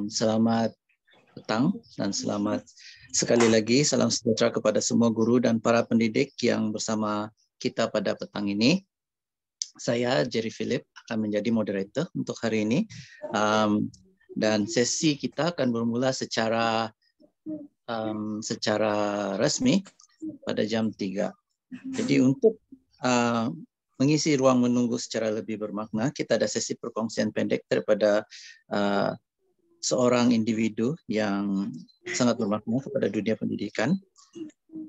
Selamat petang dan selamat sekali lagi salam sejahtera kepada semua guru dan para pendidik yang bersama kita pada petang ini. Saya Jerry Philip akan menjadi moderator untuk hari ini, dan sesi kita akan bermula secara resmi pada jam 3. Jadi untuk mengisi ruang menunggu secara lebih bermakna, kita ada sesi perkongsian pendek daripada seorang individu yang sangat bermakna kepada dunia pendidikan.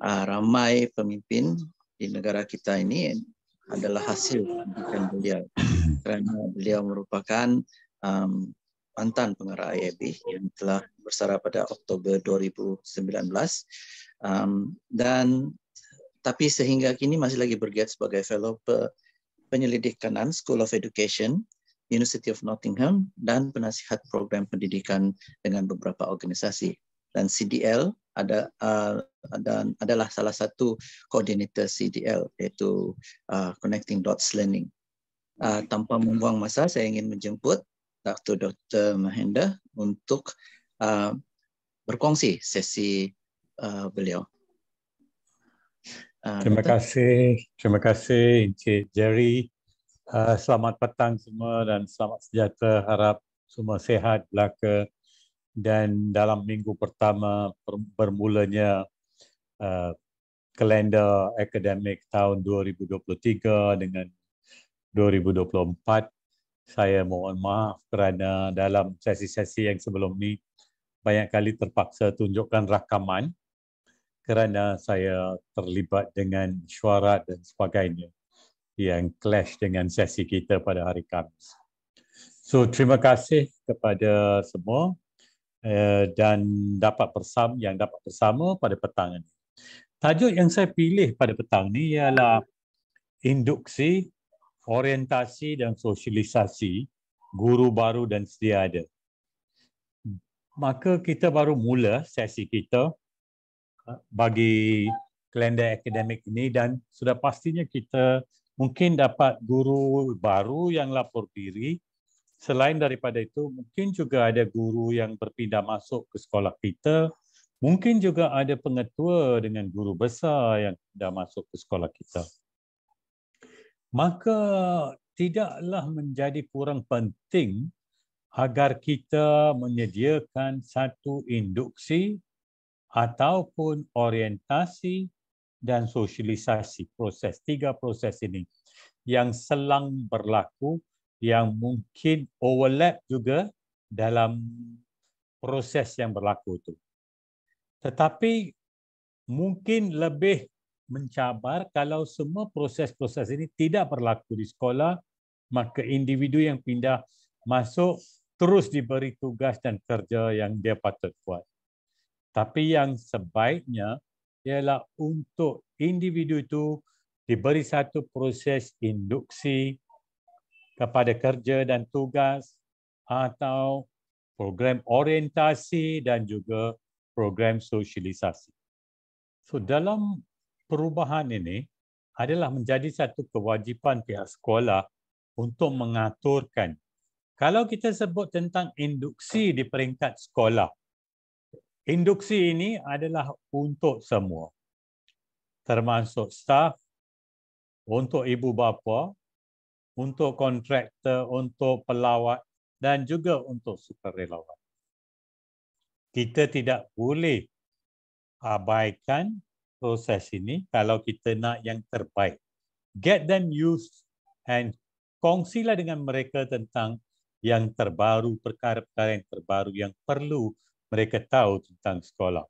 Ramai pemimpin di negara kita ini adalah hasil pendidikan beliau, kerana beliau merupakan mantan pengarah IAB yang telah bersara pada Oktober 2019, tapi sehingga kini masih lagi bergiat sebagai fellow penyelidik kanan School of Education, University of Nottingham, dan penasihat program pendidikan dengan beberapa organisasi. Dan CDL adalah salah satu koordinator CDL, iaitu Connecting Dots Learning. Tanpa membuang masa, saya ingin menjemput Dr. Mahendra untuk berkongsi sesi beliau. Terima kasih Encik Jerry. Selamat petang semua dan selamat sejahtera. Harap semua sehat belaka. Dan dalam minggu pertama bermulanya kalender akademik tahun 2023 dengan 2024, saya mohon maaf kerana dalam sesi-sesi yang sebelum ni banyak kali terpaksa tunjukkan rakaman kerana saya terlibat dengan mesyuarat dan sebagainya yang clash dengan sesi kita pada hari Khamis. So, terima kasih kepada semua dan dapat bersama pada petang ini. Tajuk yang saya pilih pada petang ini ialah induksi, orientasi dan sosialisasi guru baru dan sedia ada. Maka kita baru mula sesi kita bagi kalender akademik ini dan sudah pastinya kita mungkin dapat guru baru yang lapor diri. Selain daripada itu, mungkin juga ada guru yang berpindah masuk ke sekolah kita. Mungkin juga ada pengetua dengan guru besar yang dah masuk ke sekolah kita. Maka tidaklah menjadi kurang penting agar kita menyediakan satu induksi ataupun orientasi dan sosialisasi tiga proses ini yang selang berlaku, yang mungkin overlap juga dalam proses yang berlaku itu. Tetapi mungkin lebih mencabar kalau semua proses-proses ini tidak berlaku di sekolah, maka individu yang pindah masuk terus diberi tugas dan kerja yang dia patut buat. Tapi yang sebaiknya ialah untuk individu itu diberi satu proses induksi kepada kerja dan tugas atau program orientasi dan juga program sosialisasi. So dalam perubahan ini adalah menjadi satu kewajipan pihak sekolah untuk mengaturkan. Kalau kita sebut tentang induksi di peringkat sekolah, induksi ini adalah untuk semua, termasuk staf, untuk ibu bapa, untuk kontraktor, untuk pelawat dan juga untuk sukarelawan. Kita tidak boleh abaikan proses ini kalau kita nak yang terbaik. Get them used and kongsilah dengan mereka tentang yang terbaru, perkara-perkara yang terbaru yang perlu mereka tahu tentang sekolah.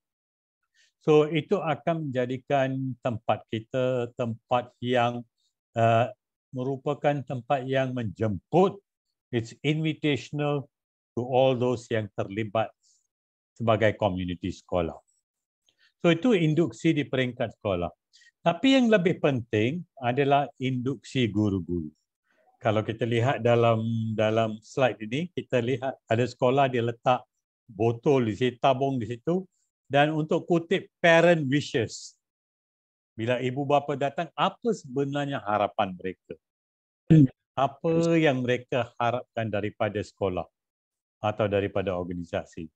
So itu akan menjadikan tempat kita tempat yang merupakan tempat yang menjemput. It's invitational to all those yang terlibat sebagai komuniti sekolah. So itu induksi di peringkat sekolah. Tapi yang lebih penting adalah induksi guru-guru. Kalau kita lihat dalam slide ini, kita lihat ada sekolah dia letak botol di situ, tabung di situ, dan untuk kutip parent wishes. Bila ibu bapa datang, apa sebenarnya harapan mereka? Apa yang mereka harapkan daripada sekolah? atau daripada organisasi.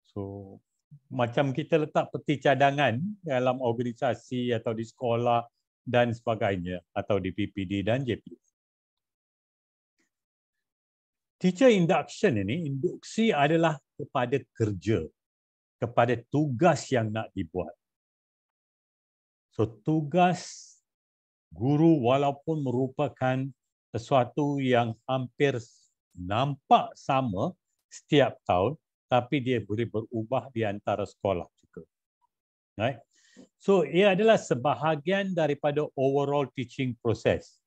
So, macam kita letak peti cadangan dalam organisasi atau di sekolah dan sebagainya, atau di PPD dan JP. Teacher induction ini, induksi adalah kepada kerja, kepada tugas yang nak dibuat. So, tugas guru walaupun merupakan sesuatu yang hampir nampak sama setiap tahun, tapi dia boleh berubah di antara sekolah juga. Right? So, ia adalah sebahagian daripada overall teaching process.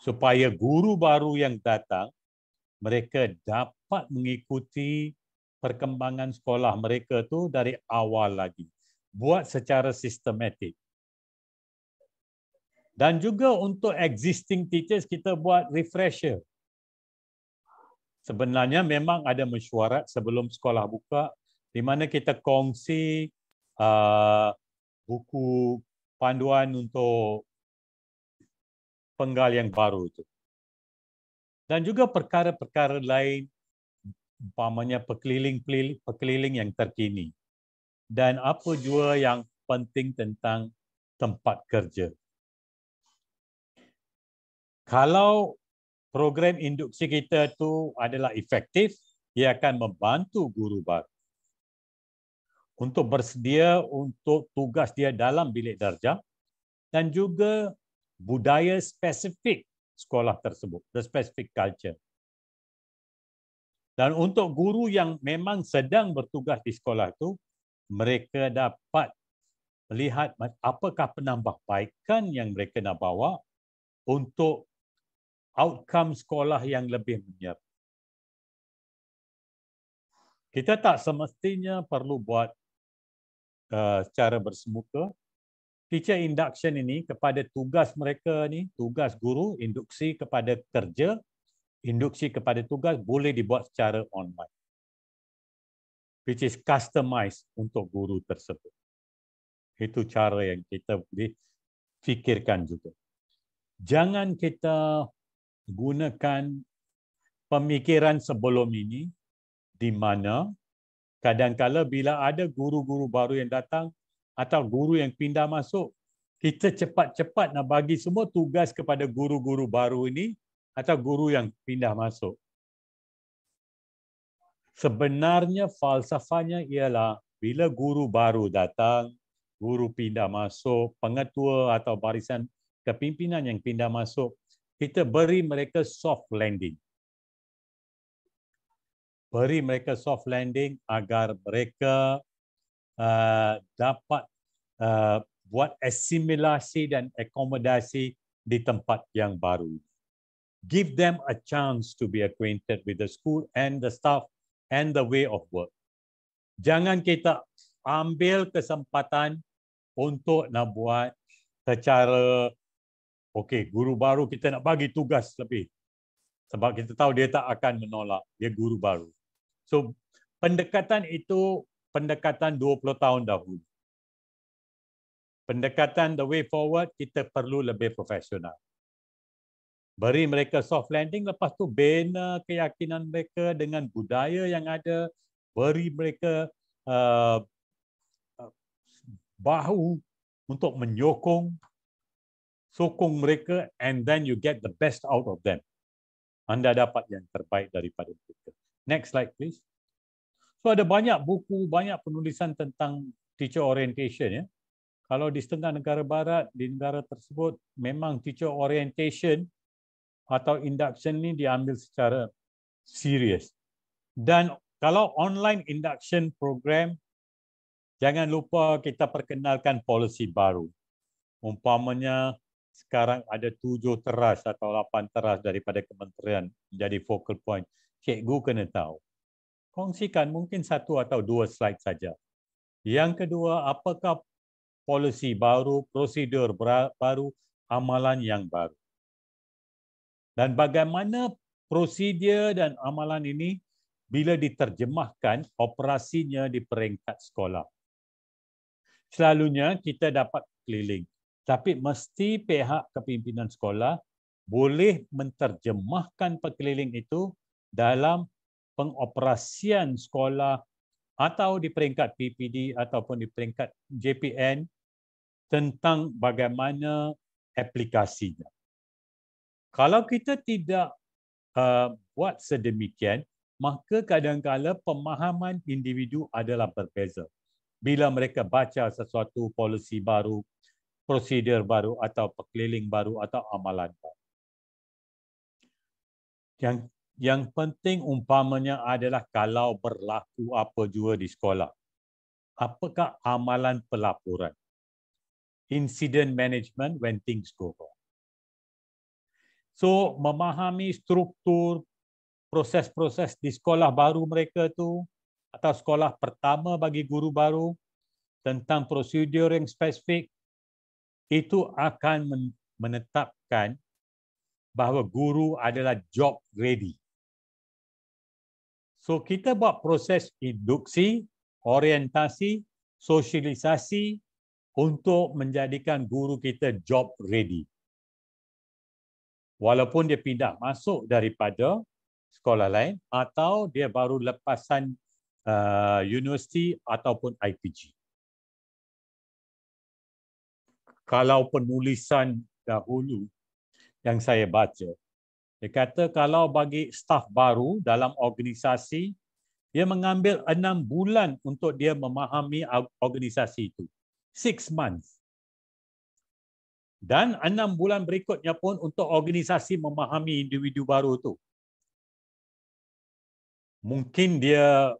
Supaya guru baru yang datang, mereka dapat mengikuti perkembangan sekolah mereka tu dari awal lagi. Buat secara sistematik. Dan juga untuk existing teachers, kita buat refresher. Sebenarnya memang ada mesyuarat sebelum sekolah buka, di mana kita kongsi buku panduan untuk penggal yang baru itu. Dan juga perkara-perkara lain, umpamanya pekeliling yang terkini. Dan apa juga yang penting tentang tempat kerja. Kalau program induksi kita tu adalah efektif, ia akan membantu guru baru untuk bersedia untuk tugas dia dalam bilik darjah dan juga budaya spesifik sekolah tersebut, the specific culture. Dan untuk guru yang memang sedang bertugas di sekolah itu, mereka dapat melihat apakah penambahbaikan yang mereka nak bawa untuk outcome sekolah yang lebih menyeram. Kita tak semestinya perlu buat secara bersemuka. Teacher induction ini kepada tugas mereka ni, tugas guru, induksi kepada kerja, induksi kepada tugas boleh dibuat secara online. Which is customized untuk guru tersebut. Itu cara yang kita boleh fikirkan juga. Jangan kita gunakan pemikiran sebelum ini di mana kadang-kala bila ada guru-guru baru yang datang atau guru yang pindah masuk, kita cepat-cepat nak bagi semua tugas kepada guru-guru baru ini atau guru yang pindah masuk. Sebenarnya falsafahnya ialah bila guru baru datang, guru pindah masuk, pengetua atau barisan kepimpinan yang pindah masuk, kita beri mereka soft landing. Beri mereka soft landing agar mereka dapat buat asimilasi dan akomodasi di tempat yang baru. Give them a chance to be acquainted with the school and the staff and the way of work. Jangan kita ambil kesempatan untuk nak buat secara okey, guru baru kita nak bagi tugas lebih. Sebab kita tahu dia tak akan menolak, dia guru baru. So, pendekatan itu pendekatan 20 tahun dahulu. Pendekatan the way forward, kita perlu lebih profesional. Beri mereka soft landing, lepas tu bina keyakinan mereka dengan budaya yang ada, beri mereka bahu untuk sokong mereka, and then you get the best out of them. Anda dapat yang terbaik daripada mereka. Next slide, please. So ada banyak buku, banyak penulisan tentang teacher orientation. Ya. Kalau di setengah negara barat, di negara tersebut, memang teacher orientation atau induction ni diambil secara serius. Dan kalau online induction program, jangan lupa kita perkenalkan polisi baru. Umpamanya sekarang ada 7 teras atau 8 teras daripada kementerian menjadi focal point. Cikgu kena tahu. Kongsikan mungkin 1 atau 2 slide saja. Yang kedua, apakah polisi baru, prosedur baru, amalan yang baru. Dan bagaimana prosedur dan amalan ini bila diterjemahkan operasinya di peringkat sekolah. Selalunya kita dapat keliling. Tapi mesti pihak kepimpinan sekolah boleh menterjemahkan perkeliling itu dalam pengoperasian sekolah atau di peringkat PPD ataupun di peringkat JPN tentang bagaimana aplikasinya. Kalau kita tidak buat sedemikian, maka kadang-kala pemahaman individu adalah berbeza. Bila mereka baca sesuatu polisi baru, prosedur baru atau perkeliling baru atau amalan baru. Yang penting umpamanya adalah kalau berlaku apa jua di sekolah. Apakah amalan pelaporan? Incident management when things go wrong. So, memahami struktur proses-proses di sekolah baru mereka tu atau sekolah pertama bagi guru baru tentang prosedur yang spesifik, itu akan menetapkan bahawa guru adalah job ready. So, kita buat proses induksi, orientasi, sosialisasi untuk menjadikan guru kita job ready. Walaupun dia pindah masuk daripada sekolah lain atau dia baru lepasan universiti ataupun IPG. Kalau penulisan dahulu yang saya baca, dia kata kalau bagi staf baru dalam organisasi, dia mengambil 6 bulan untuk dia memahami organisasi itu. 6 months. Dan 6 bulan berikutnya pun untuk organisasi memahami individu baru itu. Mungkin dia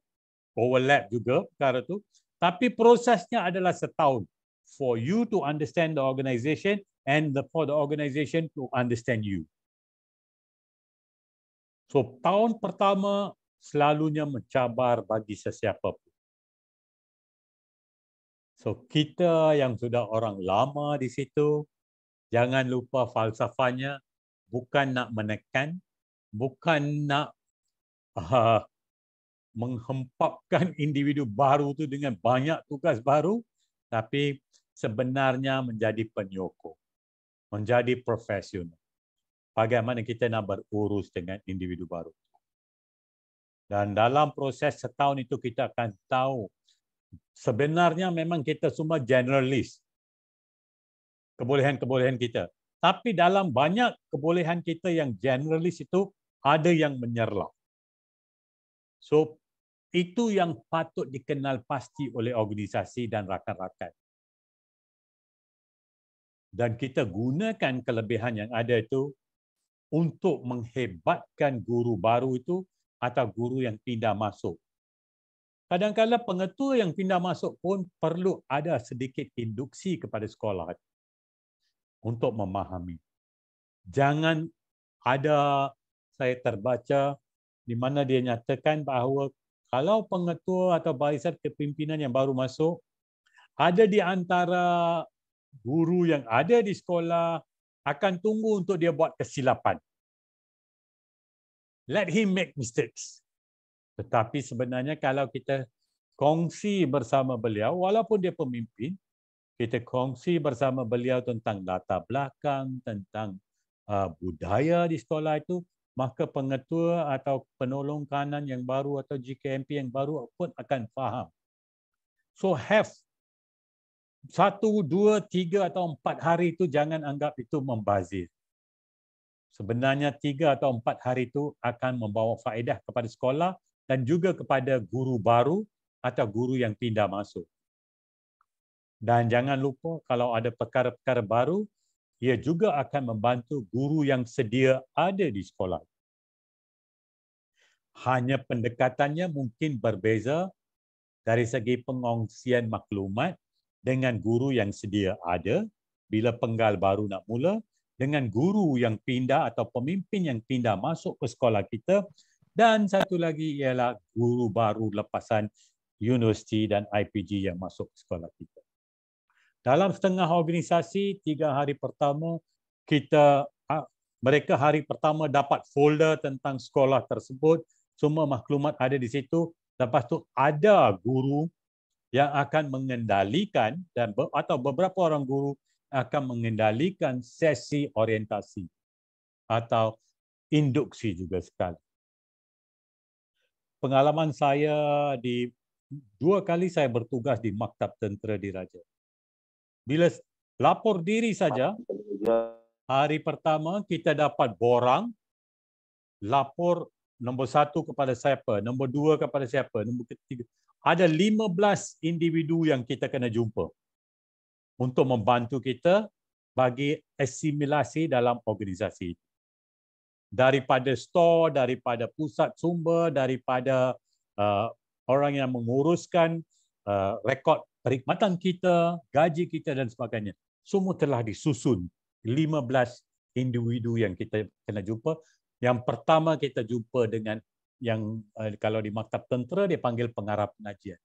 overlap juga perkara itu, tapi prosesnya adalah setahun for you to understand the organisation and for the organisation to understand you. So, tahun pertama selalunya mencabar bagi sesiapa pun. So, kita yang sudah orang lama di situ, jangan lupa falsafahnya bukan nak menekan, bukan nak menghempapkan individu baru tu dengan banyak tugas baru, tapi sebenarnya menjadi penyokong, menjadi profesional. Bagaimana kita nak berurus dengan individu baru. Dan dalam proses setahun itu kita akan tahu sebenarnya memang kita semua generalis. Kebolehan-kebolehan kita. Tapi dalam banyak kebolehan kita yang generalis itu ada yang menyerlap. So, itu yang patut dikenal pasti oleh organisasi dan rakan-rakan. Dan kita gunakan kelebihan yang ada itu untuk menghebatkan guru baru itu atau guru yang pindah masuk. Kadang-kadang pengetua yang pindah masuk pun perlu ada sedikit induksi kepada sekolah untuk memahami. Jangan ada, saya terbaca di mana dia nyatakan bahawa kalau pengetua atau barisan kepimpinan yang baru masuk, ada di antara guru yang ada di sekolah akan tunggu untuk dia buat kesilapan. Let him make mistakes. Tetapi sebenarnya kalau kita kongsi bersama beliau, walaupun dia pemimpin, kita kongsi bersama beliau tentang latar belakang, tentang budaya di sekolah itu, maka pengetua atau penolong kanan yang baru atau GKMP yang baru pun akan faham. So have 1, 2, 3 atau 4 hari itu jangan anggap itu membazir. Sebenarnya 3 atau 4 hari itu akan membawa faedah kepada sekolah dan juga kepada guru baru atau guru yang pindah masuk. Dan jangan lupa kalau ada perkara-perkara baru, ia juga akan membantu guru yang sedia ada di sekolah. Hanya pendekatannya mungkin berbeza dari segi pengongsian maklumat dengan guru yang sedia ada bila penggal baru nak mula, dengan guru yang pindah atau pemimpin yang pindah masuk ke sekolah kita, dan satu lagi ialah guru baru lepasan universiti dan IPG yang masuk ke sekolah kita. Dalam setengah organisasi, 3 hari pertama, mereka hari pertama dapat folder tentang sekolah tersebut, semua maklumat ada di situ. Lepas tu ada guru yang akan mengendalikan atau beberapa orang guru akan mengendalikan sesi orientasi atau induksi juga sekali. pengalaman saya di 2 kali saya bertugas di Maktab Tentera Diraja. Bila lapor diri saja, hari pertama kita dapat borang, lapor nombor 1 kepada siapa, nombor 2 kepada siapa, nombor 3. Ada 15 individu yang kita kena jumpa untuk membantu kita bagi asimilasi dalam organisasi. Daripada store, daripada pusat sumber, daripada orang yang menguruskan rekod perkhidmatan kita, gaji kita dan sebagainya. Semua telah disusun. 15 individu yang kita kena jumpa. Yang pertama kita jumpa dengan yang kalau di Maktab Tentera dia panggil pengarah pengajian.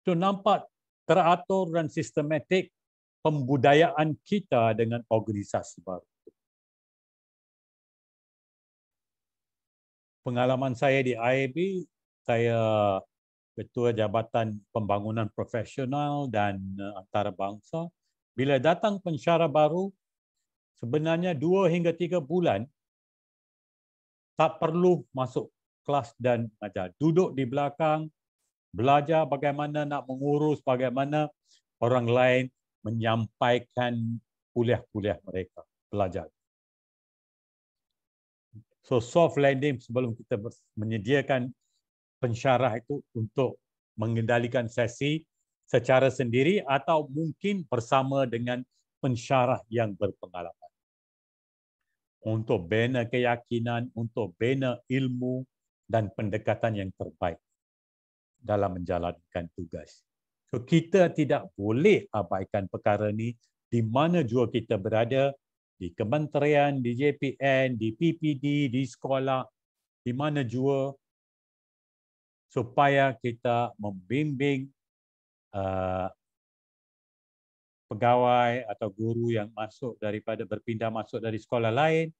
So nampak teratur dan sistematik pembudayaan kita dengan organisasi baru. Pengalaman saya di IAB, saya Ketua Jabatan Pembangunan Profesional dan Antarabangsa. Bila datang pensyarah baru, sebenarnya 2 hingga 3 bulan tak perlu masuk kelas dan ajar. Duduk di belakang, belajar bagaimana nak mengurus, bagaimana orang lain menyampaikan kuliah-kuliah mereka, belajar. So soft landing sebelum kita menyediakan pensyarah itu untuk mengendalikan sesi secara sendiri atau mungkin bersama dengan pensyarah yang berpengalaman. Untuk bina keyakinan, untuk bina ilmu dan pendekatan yang terbaik dalam menjalankan tugas. So kita tidak boleh abaikan perkara ini di mana jua kita berada, di kementerian, di JPN, di PPD, di sekolah, di mana jua, supaya kita membimbing pegawai atau guru yang berpindah masuk dari sekolah lain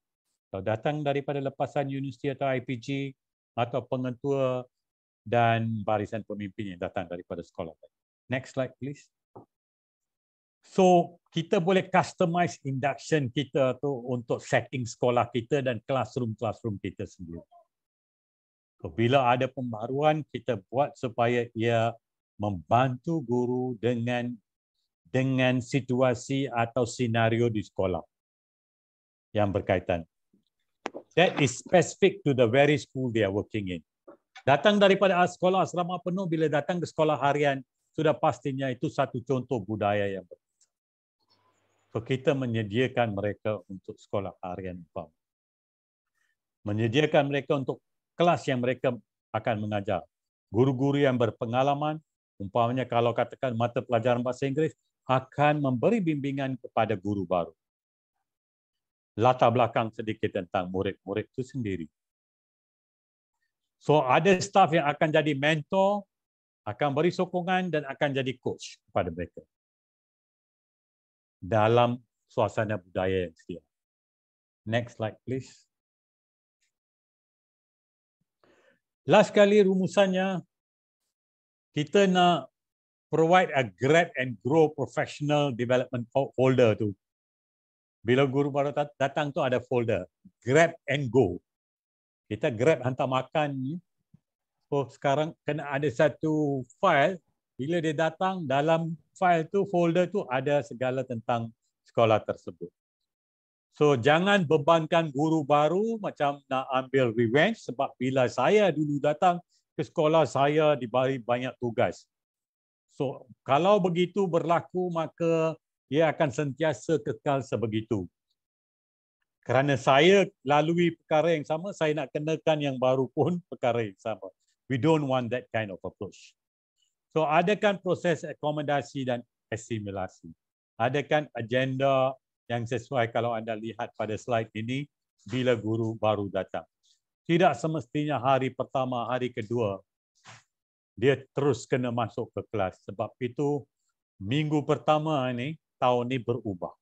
atau datang daripada lepasan universiti atau IPG atau pengetua dan barisan pemimpin yang datang daripada sekolah lain. Next slide please. So kita boleh customize induction kita tu untuk setting sekolah kita dan classroom kita sendiri. Bila ada pembaruan, kita buat supaya ia membantu guru dengan situasi atau senario di sekolah yang berkaitan. That is specific to the very school they are working in. Datang daripada sekolah asrama penuh, bila datang ke sekolah harian, sudah pastinya itu satu contoh budaya yang berbeza. So kita menyediakan mereka untuk sekolah harian, menyediakan mereka untuk kelas yang mereka akan mengajar. Guru-guru yang berpengalaman, umpamanya kalau katakan mata pelajaran bahasa Inggeris, akan memberi bimbingan kepada guru baru. Latar belakang sedikit tentang murid-murid itu sendiri. So ada staf yang akan jadi mentor, akan beri sokongan dan akan jadi coach kepada mereka. Dalam suasana budaya yang sedia. Next slide please. Last kali rumusannya, kita nak provide a grab and grow professional development folder tu. Bila guru baru datang tu ada folder, grab and go. Kita grab hantar makan ni. So sekarang kena ada satu file, bila dia datang dalam file tu, folder tu ada segala tentang sekolah tersebut. So jangan bebankan guru baru macam nak ambil revenge, sebab bila saya dulu datang ke sekolah saya diberi banyak tugas. So kalau begitu berlaku, maka ia akan sentiasa kekal sebegitu. Kerana saya lalui perkara yang sama, saya nak kenakan yang baru pun perkara yang sama. We don't want that kind of approach. So adakan proses akomodasi dan asimilasi. Adakan agenda yang sesuai kalau anda lihat pada slide ini bila guru baru datang. Tidak semestinya hari pertama, hari kedua dia terus kena masuk ke kelas. Sebab itu minggu pertama ini, tahun ini berubah.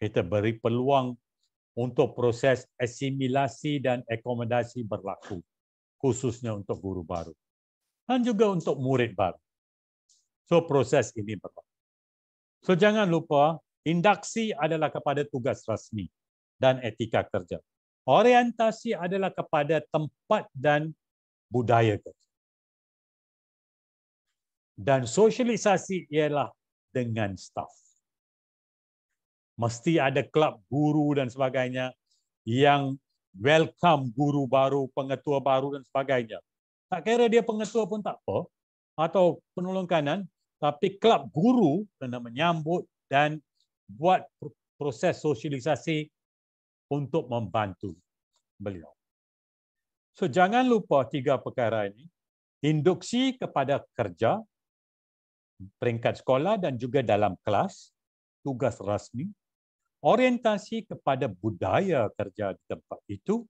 Kita beri peluang untuk proses asimilasi dan akomodasi berlaku. Khususnya untuk guru baru. Dan juga untuk murid baru. So proses ini berlaku. So jangan lupa, induksi adalah kepada tugas rasmi dan etika kerja. Orientasi adalah kepada tempat dan budaya kerja. Dan sosialisasi ialah dengan staf. Mesti ada kelab guru dan sebagainya yang welcome guru baru, pengetua baru dan sebagainya. Tak kira dia pengetua pun tak apa, atau penolong kanan, tapi kelab guru kena menyambut dan buat proses sosialisasi untuk membantu beliau. So jangan lupa 3 perkara ini. Induksi kepada kerja, peringkat sekolah dan juga dalam kelas, tugas rasmi, orientasi kepada budaya kerja di tempat itu,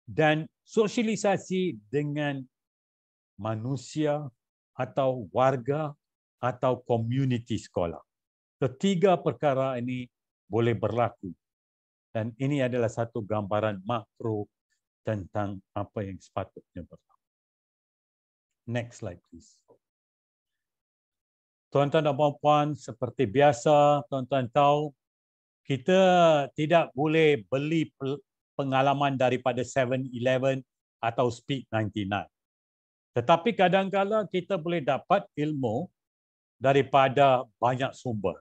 dan sosialisasi dengan manusia atau warga atau komuniti sekolah. Ketiga perkara ini boleh berlaku. Dan ini adalah satu gambaran makro tentang apa yang sepatutnya berlaku. Next slide, please. Tuan-tuan dan puan-puan, seperti biasa, tuan-tuan tahu, kita tidak boleh beli pengalaman daripada 7-Eleven atau Speed 99. Tetapi kadang-kadang kita boleh dapat ilmu daripada banyak sumber.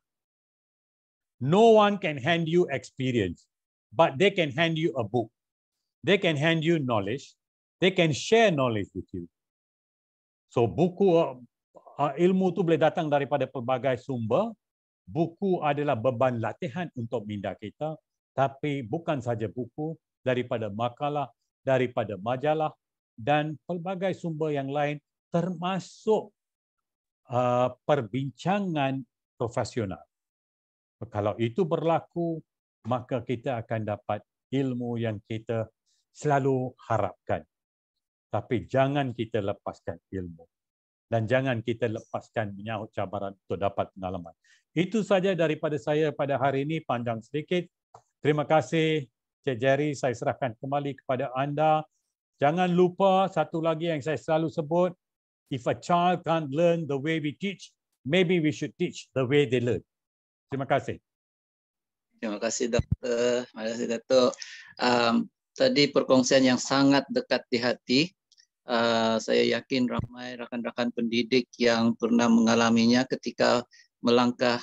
No one can hand you experience, but they can hand you a book. They can hand you knowledge. They can share knowledge with you. So buku, ilmu tu boleh datang daripada pelbagai sumber. Buku adalah beban latihan untuk minda kita, tapi bukan saja buku, daripada makalah, daripada majalah dan pelbagai sumber yang lain, termasuk perbincangan profesional. Kalau itu berlaku, maka kita akan dapat ilmu yang kita selalu harapkan. Tapi jangan kita lepaskan ilmu. Dan jangan kita lepaskan menyahut cabaran untuk dapat pengalaman. Itu saja daripada saya pada hari ini, panjang sedikit. Terima kasih Cik Jerry, saya serahkan kembali kepada anda. Jangan lupa satu lagi yang saya selalu sebut, if a child can't learn the way we teach, maybe we should teach the way they learn. Terima kasih. Terima kasih Doktor. Terima kasih Datuk. Tadi perkongsian yang sangat dekat di hati. Saya yakin ramai rakan-rakan pendidik yang pernah mengalaminya ketika melangkah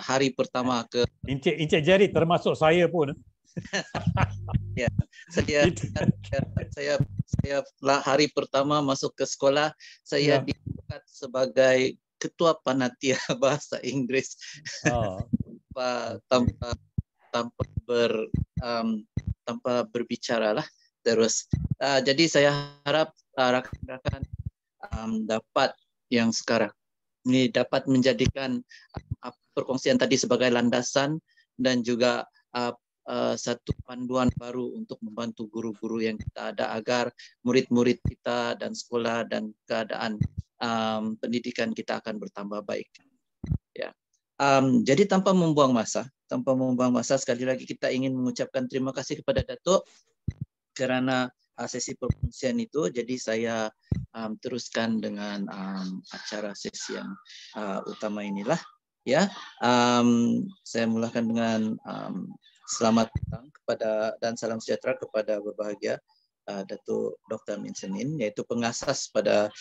hari pertama ke Encik Jerry termasuk saya pun. Ya, saya hari pertama masuk ke sekolah, saya diangkat sebagai ketua panitia bahasa Inggris. Tanpa berbicara lah terus. Jadi saya harap rakan-rakan dapat yang sekarang ini dapat menjadikan perkongsian tadi sebagai landasan dan juga satu panduan baru untuk membantu guru-guru yang kita ada agar murid-murid kita dan sekolah dan keadaan pendidikan kita akan bertambah baik. Ya. Jadi tanpa membuang masa sekali lagi kita ingin mengucapkan terima kasih kepada Datuk kerana sesi perkongsian itu. Jadi saya teruskan dengan acara sesi yang utama inilah. Ya, saya mulakan dengan selamat datang kepada dan salam sejahtera kepada berbahagia Datuk Dr. Min Senin, yaitu pengasas pada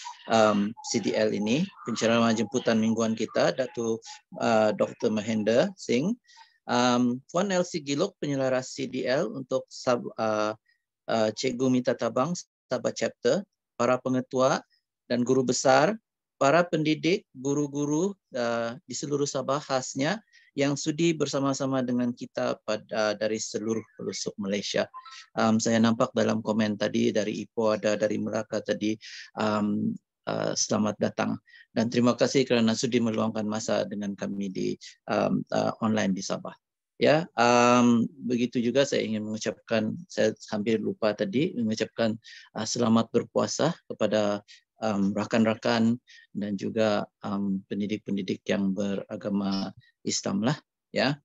CDL ini, pencerahan jemputan mingguan kita, Datuk Dr. Mahendra Singh, Puan Elsie Giluk, penyelaras CDL untuk Cikgu Mita Tabang, Sabah Chapter, para pengetua dan guru besar, para pendidik, guru-guru di seluruh Sabah khasnya, yang sudi bersama-sama dengan kita dari seluruh pelosok Malaysia. Saya nampak dalam komen tadi dari Ipoh, ada dari Melaka tadi, selamat datang dan terima kasih kerana sudi meluangkan masa dengan kami di online di Sabah. Ya, begitu juga saya ingin mengucapkan, saya hampir lupa tadi, mengucapkan selamat berpuasa kepada rakan-rakan dan juga pendidik-pendidik yang beragama Islam lah, ya.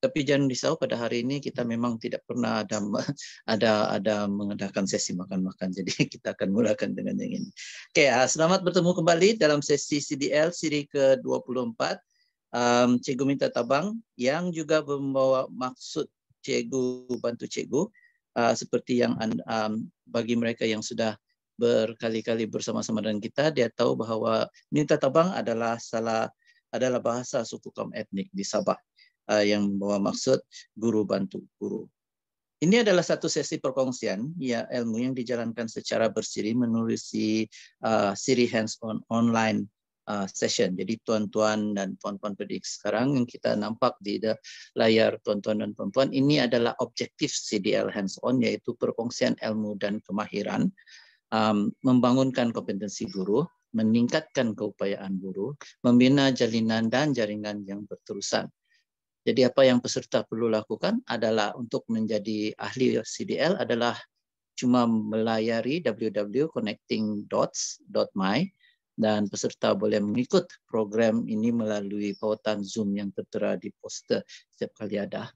Tapi jangan risau, pada hari ini kita memang tidak pernah ada mengadakan sesi makan-makan, jadi kita akan mulakan dengan yang ini. Oke, selamat bertemu kembali dalam sesi CDL siri ke-24. Cikgu Mita Tabang yang juga membawa maksud cikgu bantu cikgu seperti yang bagi mereka yang sudah berkali-kali bersama-sama dengan kita, dia tahu bahwa Minangkabau adalah bahasa suku kaum etnik di Sabah yang membawa maksud guru bantu guru. Ini adalah satu sesi perkongsian ya ilmu yang dijalankan secara bersiri menerusi siri hands-on online session. Jadi tuan-tuan dan puan-puan pendidik sekarang yang kita nampak di layar tuan-tuan dan puan-puan, ini adalah objektif CDL hands-on, yaitu perkongsian ilmu dan kemahiran, membangunkan kompetensi guru, meningkatkan keupayaan guru, membina jalinan dan jaringan yang berterusan. Jadi apa yang peserta perlu lakukan adalah untuk menjadi ahli CDL adalah cuma melayari www.connectingdots.my dan peserta boleh mengikut program ini melalui pautan Zoom yang tertera di poster setiap kali ada.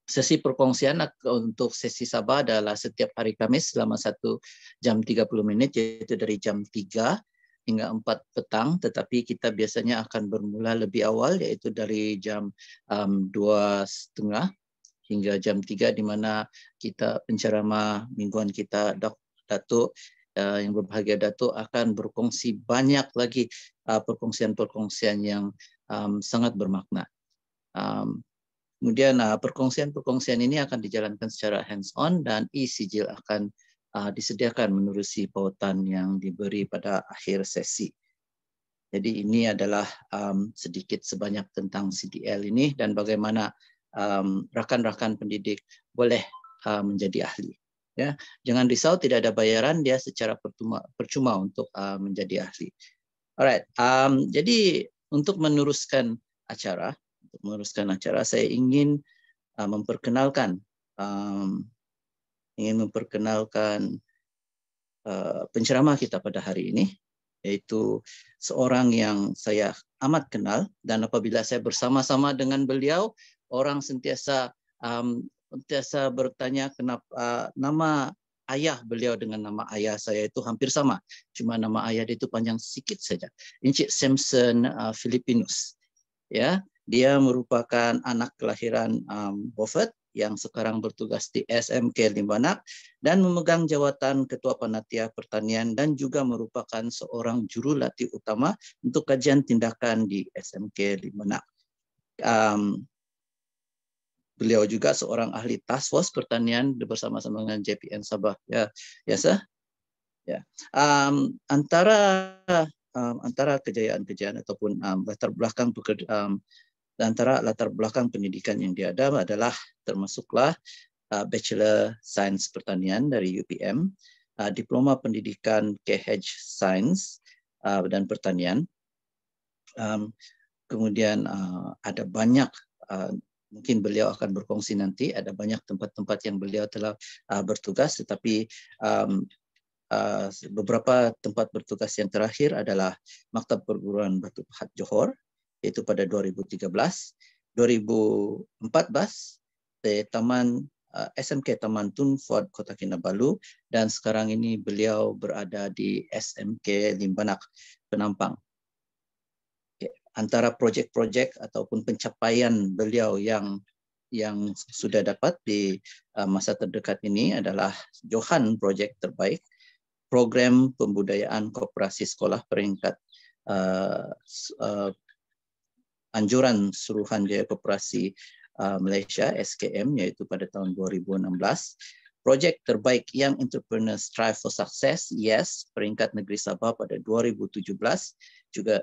Sesi perkongsian untuk sesi Sabah adalah setiap hari Kamis selama 1 jam 30 menit, yaitu dari jam 3 hingga 4 petang, tetapi kita biasanya akan bermula lebih awal, yaitu dari jam 2:30 hingga jam 3, di mana kita penceramah mingguan kita Datuk yang berbahagia Datuk akan berkongsi banyak lagi perkongsian-perkongsian yang sangat bermakna. Kemudian perkongsian-perkongsian ini akan dijalankan secara hands-on dan e-sijil akan disediakan menerusi pautan yang diberi pada akhir sesi. Jadi ini adalah sedikit sebanyak tentang CDL ini dan bagaimana rakan-rakan pendidik boleh menjadi ahli. Ya, jangan risau, tidak ada bayaran, dia secara percuma untuk menjadi ahli. Alright, jadi untuk meneruskan acara, saya ingin memperkenalkan penceramah kita pada hari ini, yaitu seorang yang saya amat kenal, dan apabila saya bersama-sama dengan beliau, orang sentiasa bertanya kenapa nama ayah beliau dengan nama ayah saya itu hampir sama, cuma nama ayah dia itu panjang sedikit saja. Encik Samson Filipinus, ya, dia merupakan anak kelahiran Beaufort yang sekarang bertugas di SMK Limbanak dan memegang jawatan Ketua Panitia Pertanian dan juga merupakan seorang jurulatih utama untuk kajian tindakan di SMK Limbanak. Beliau juga seorang ahli task force pertanian bersama-sama dengan JPN Sabah. Ya, sir. Ya. Antara kejayaan-kejayaan ataupun latar belakang pendidikan yang dia ada adalah termasuklah Bachelor Sains Pertanian dari UPM, Diploma Pendidikan KH Sains dan Pertanian. Kemudian ada banyak, mungkin beliau akan berkongsi nanti, ada banyak tempat-tempat yang beliau telah bertugas, tetapi beberapa tempat bertugas yang terakhir adalah Maktab Perguruan Batu Pahat Johor, yaitu pada 2013, 2014 Taman SMK Taman Tun Fort Kota Kinabalu, dan sekarang ini beliau berada di SMK Limbanak Penampang. Antara projek-projek ataupun pencapaian beliau yang sudah dapat di masa terdekat ini adalah Johan Projek Terbaik, Program Pembudayaan Koperasi Sekolah Peringkat Anjuran Suruhanjaya Koperasi Malaysia SKM, yaitu pada tahun 2016. Projek Terbaik Young Entrepreneur Strive for Success, YES, Peringkat Negeri Sabah pada 2017, juga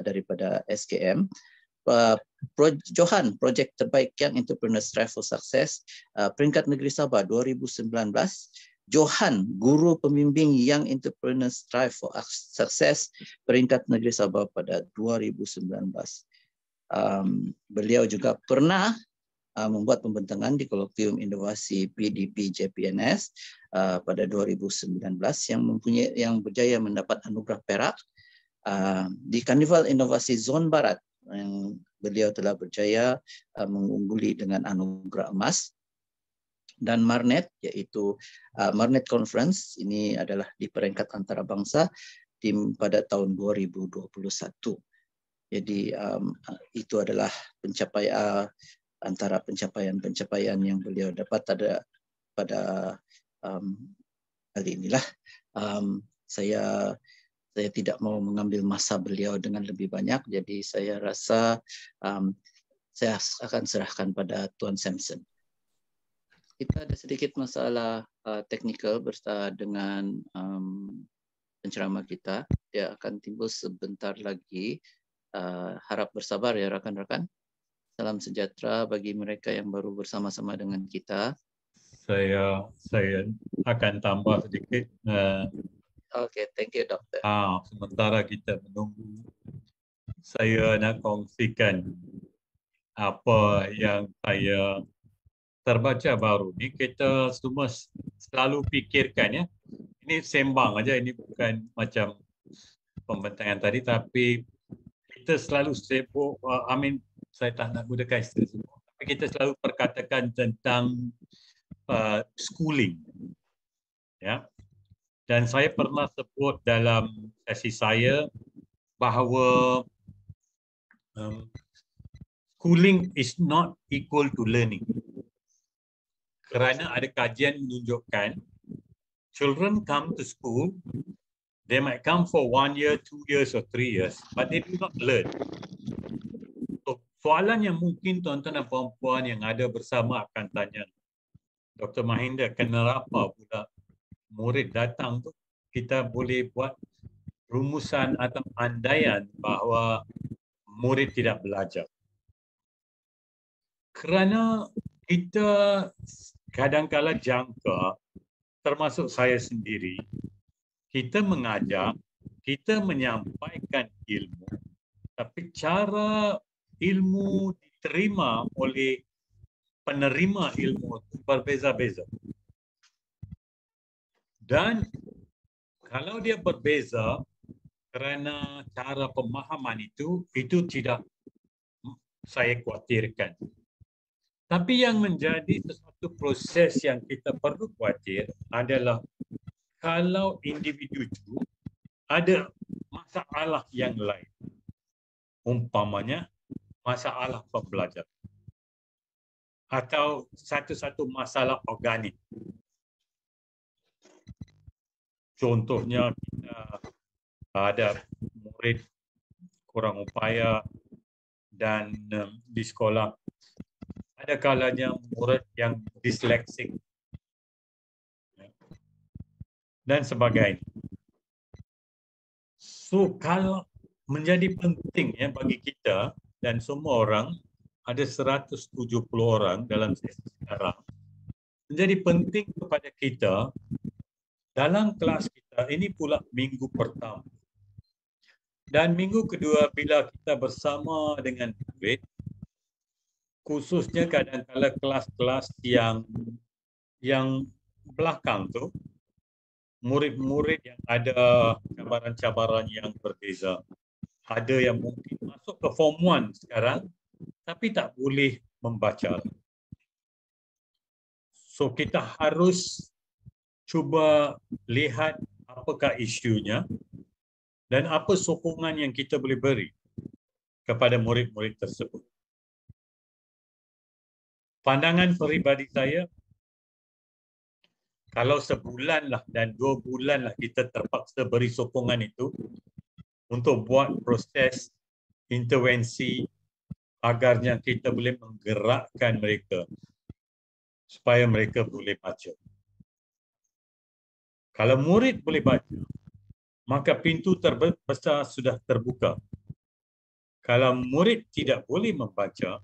daripada SKM. Johan, Projek Terbaik Young Entrepreneur Strive for Success, Peringkat Negeri Sabah 2019. Johan, Guru Pembimbing Young Entrepreneur Strive for Success, Peringkat Negeri Sabah pada 2019. Beliau juga pernah membuat pembentangan di Kolokvium Inovasi PDP JPNS pada 2019 yang berjaya mendapat anugerah perak. Di Karnival Inovasi Zon Barat yang beliau telah berjaya mengungguli dengan anugerah emas. Dan Marnet, yaitu Marnet Conference, ini adalah di peringkat antarabangsa pada tahun 2021. Jadi itu adalah pencapaian antara pencapaian-pencapaian yang beliau dapat pada kali inilah. Saya tidak mau mengambil masa beliau dengan lebih banyak, jadi saya rasa saya akan serahkan pada Tuan Samson. Kita ada sedikit masalah teknikal bersama dengan penceramah kita. Dia akan timbul sebentar lagi. Harap bersabar ya rakan-rakan. Salam sejahtera bagi mereka yang baru bersama-sama dengan kita. Saya akan tambah sedikit. Okey, thank you doktor. Sementara kita menunggu, saya nak kongsikan apa yang saya terbaca baru ni. Kita semua selalu fikirkan ya. Ini sembang aja, ini bukan macam pembentangan tadi, tapi kita selalu sibuk, saya tak nak gunakan istilah sibuk, tapi kita selalu perkatakan tentang schooling. Ya. Dan saya pernah sebut dalam sesi saya bahawa schooling is not equal to learning. Kerana ada kajian menunjukkan children come to school, they might come for 1 year, 2 years or 3 years, but they do not learn. So, soalan yang mungkin tuan-tuan dan puan-puan yang ada bersama akan tanya, Dr. Mahinda, kenapa pula murid datang tu kita boleh buat rumusan atau andaian bahawa murid tidak belajar? Kerana kita kadang-kala jangka, termasuk saya sendiri, kita mengajar, kita menyampaikan ilmu, tapi cara ilmu diterima oleh penerima ilmu itu berbeza-beza. Dan kalau dia berbeza kerana cara pemahaman itu tidak saya khawatirkan. Tapi yang menjadi sesuatu proses yang kita perlu khawatir adalah kalau individu itu ada masalah yang lain. Umpamanya masalah pembelajaran. Atau satu-satu masalah organik. Contohnya kita ada murid kurang upaya dan di sekolah ada kalanya murid yang disleksik dan sebagainya. So kalau menjadi penting ya bagi kita dan semua orang, ada 170 orang dalam sesi sekarang, menjadi penting kepada kita dalam kelas kita ini pula minggu pertama. Dan minggu kedua bila kita bersama dengan murid, khususnya kadang-kala kelas-kelas yang belakang tu, murid-murid yang ada cabaran-cabaran yang berbeza. Ada yang mungkin masuk ke Form 1 sekarang, tapi tak boleh membaca. So kita harus cuba lihat apakah isunya dan apa sokongan yang kita boleh beri kepada murid-murid tersebut. Pandangan peribadi saya, kalau sebulan lah dan 2 bulan lah kita terpaksa beri sokongan itu untuk buat proses intervensi agarnya kita boleh menggerakkan mereka supaya mereka boleh baca. Kalau murid boleh baca, maka pintu terbesar sudah terbuka. Kalau murid tidak boleh membaca,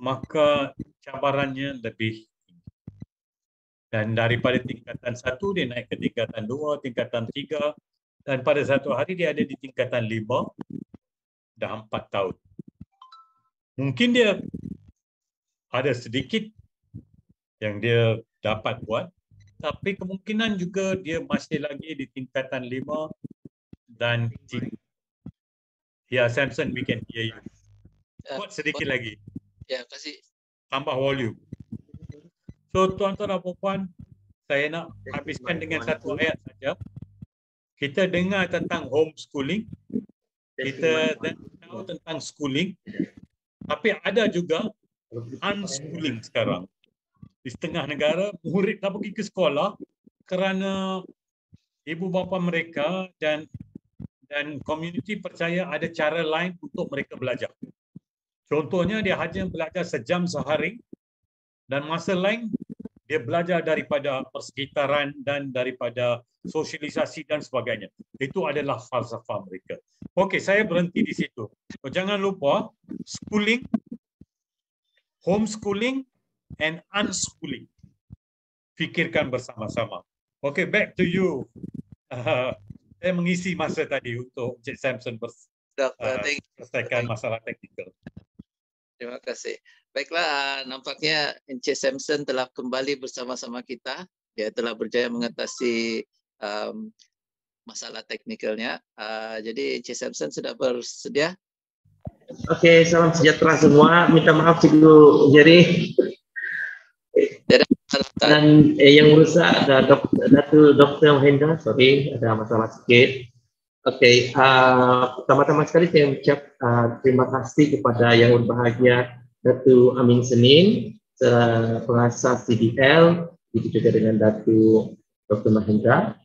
maka cabarannya lebih tinggi. Dan daripada tingkatan 1 dia naik ke tingkatan 2, tingkatan 3, dan pada satu hari dia ada di tingkatan 5, dah 4 tahun. Mungkin dia ada sedikit yang dia dapat buat, tapi kemungkinan juga dia masih lagi di tingkatan 5 dan 3. Ya, Samson, we can hear you. Buat sedikit lagi. Ya, kasih. Tambah volume. So, tuan-tuan dan puan-puan, saya nak habiskan dengan satu ayat saja. Kita dengar tentang homeschooling, kita tahu tentang schooling, tapi ada juga unschooling sekarang. Di setengah negara, murid tak pergi ke sekolah kerana ibu bapa mereka dan komuniti percaya ada cara lain untuk mereka belajar. Contohnya, dia hanya belajar sejam sehari dan masa lain dia belajar daripada persekitaran dan daripada sosialisasi dan sebagainya. Itu adalah falsafah mereka. Okey, saya berhenti di situ. Jangan lupa, schooling, homeschooling and unschooling. Fikirkan bersama-sama. Okey, back to you. Saya mengisi masa tadi untuk Encik Samson selesaikan masalah teknikal. Terima kasih. Baiklah, nampaknya Encik Samson telah kembali bersama-sama kita. Dia telah berjaya mengatasi masalah teknikalnya. Jadi Encik Samson sudah bersedia? Okey, salam sejahtera semua. Minta maaf Cikgu Jerry. Dan yang merusak Dr. Mahendra, sorry, ada masalah sedikit. Okey, pertama-tama sekali saya ucap terima kasih kepada yang berbahagia Datuk Amin Senin, pengasas CDL, begitu juga dengan Datuk Dr. Mahendra,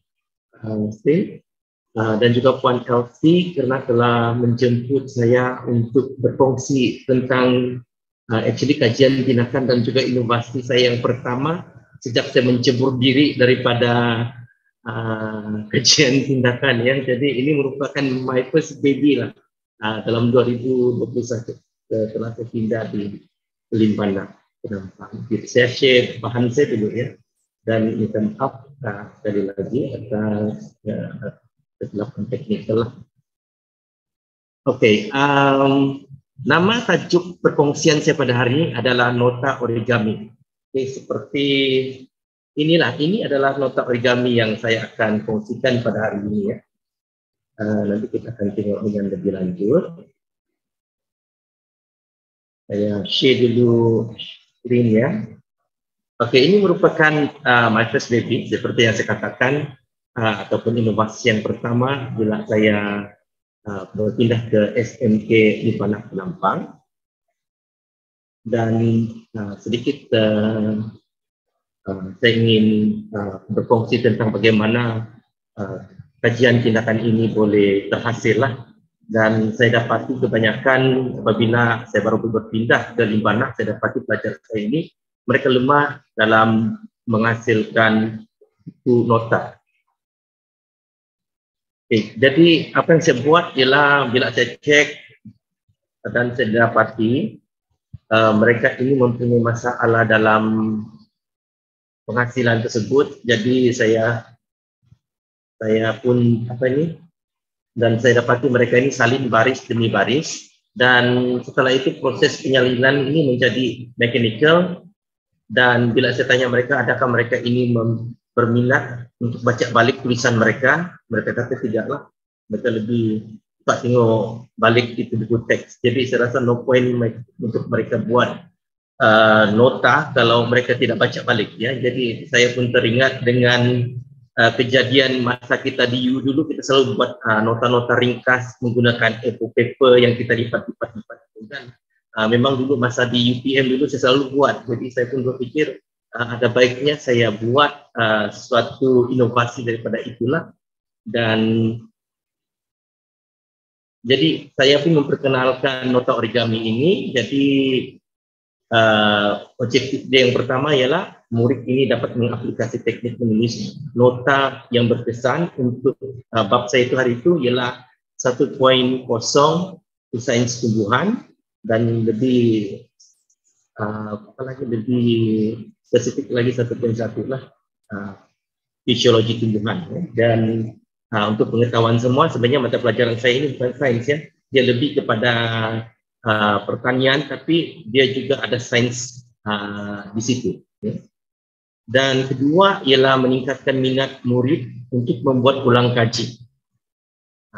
dan juga Puan Elsie kerana telah menjemput saya untuk berkongsi tentang actually kajian tindakan dan juga inovasi saya yang pertama sejak saya mencebur diri daripada kajian tindakan ya. Jadi ini merupakan my first baby lah dalam 2021 setelah saya pindah di Limpana, Penampang. Jadi saya share bahan saya dulu ya, dan minta maaf sekali lagi atas kesilapan teknikal lah. Okey, nama tajuk perkongsian saya pada hari ini adalah nota origami. Okay, seperti inilah, ini adalah nota origami yang saya akan kongsikan pada hari ini ya. Nanti kita akan tengok dengan lebih lanjut. Saya share dulu screen ya. Okey, ini merupakan my first baby seperti yang saya katakan, ataupun inovasi yang pertama bila saya berpindah ke SMK Limpana Penampang. Dan sedikit saya ingin berkongsi tentang bagaimana kajian tindakan ini boleh terhasil lah. Dan saya dapati kebanyakan apabila saya baru berpindah ke Limpana, saya dapati pelajar saya ini mereka lemah dalam menghasilkan buku nota. Okay, jadi apa yang saya buat ialah bila saya cek dan saya dapati mereka ini mempunyai masalah dalam penghasilan tersebut. Jadi saya pun dan saya dapati mereka ini salin baris demi baris, dan setelah itu proses penyalinan ini menjadi mechanical. Dan bila saya tanya mereka adakah mereka ini berminat untuk baca balik tulisan mereka, mereka kata tidaklah, mereka lebih suka tengok balik itu buku teks. Jadi saya rasa no point untuk mereka buat nota kalau mereka tidak baca balik ya. Jadi saya pun teringat dengan kejadian masa kita di U dulu, kita selalu buat nota-nota ringkas menggunakan A4 paper yang kita lipat-lipat kan. Memang dulu masa di UPM dulu saya selalu buat. Jadi saya pun berfikir ada baiknya saya buat suatu inovasi daripada itulah. Dan jadi saya pun memperkenalkan nota origami ini. Jadi objektif dia yang pertama ialah murid ini dapat mengaplikasi teknik menulis nota yang berkesan untuk bab saya itu hari itu ialah 1.0 sains tumbuhan, dan lebih lebih spesifik lagi 1.1 lah fisiologi tumbuhan ya. Dan untuk pengetahuan semua, sebenarnya mata pelajaran saya ini bukan sains ya, dia lebih kepada pertanian, tapi dia juga ada sains di situ ya. Dan kedua ialah meningkatkan minat murid untuk membuat ulang kaji.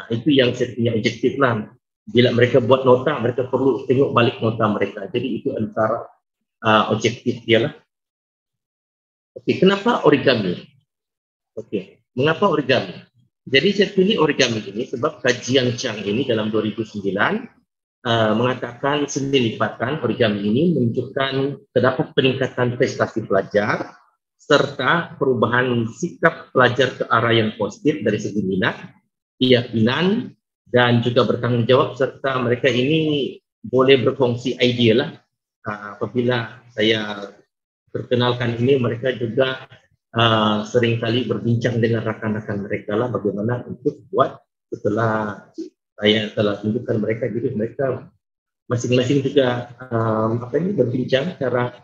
Itu yang saya punya objektif lah. Bila mereka buat nota, mereka perlu tengok balik nota mereka. Jadi itu antara objektif dia lah. Okey, kenapa origami? Okey, mengapa origami? Jadi saya pilih origami ini sebab kajian Chang ini dalam 2009 mengatakan seni lipatan origami ini menunjukkan terdapat peningkatan prestasi pelajar serta perubahan sikap pelajar ke arah yang positif dari segi minat, keyakinan, dan juga bertanggung jawab, serta mereka ini boleh berfungsi idea lah. Apabila saya perkenalkan ini, mereka juga seringkali berbincang dengan rakan-rakan mereka lah bagaimana untuk buat setelah saya telah tunjukkan mereka, jadi mereka masing-masing juga berbincang cara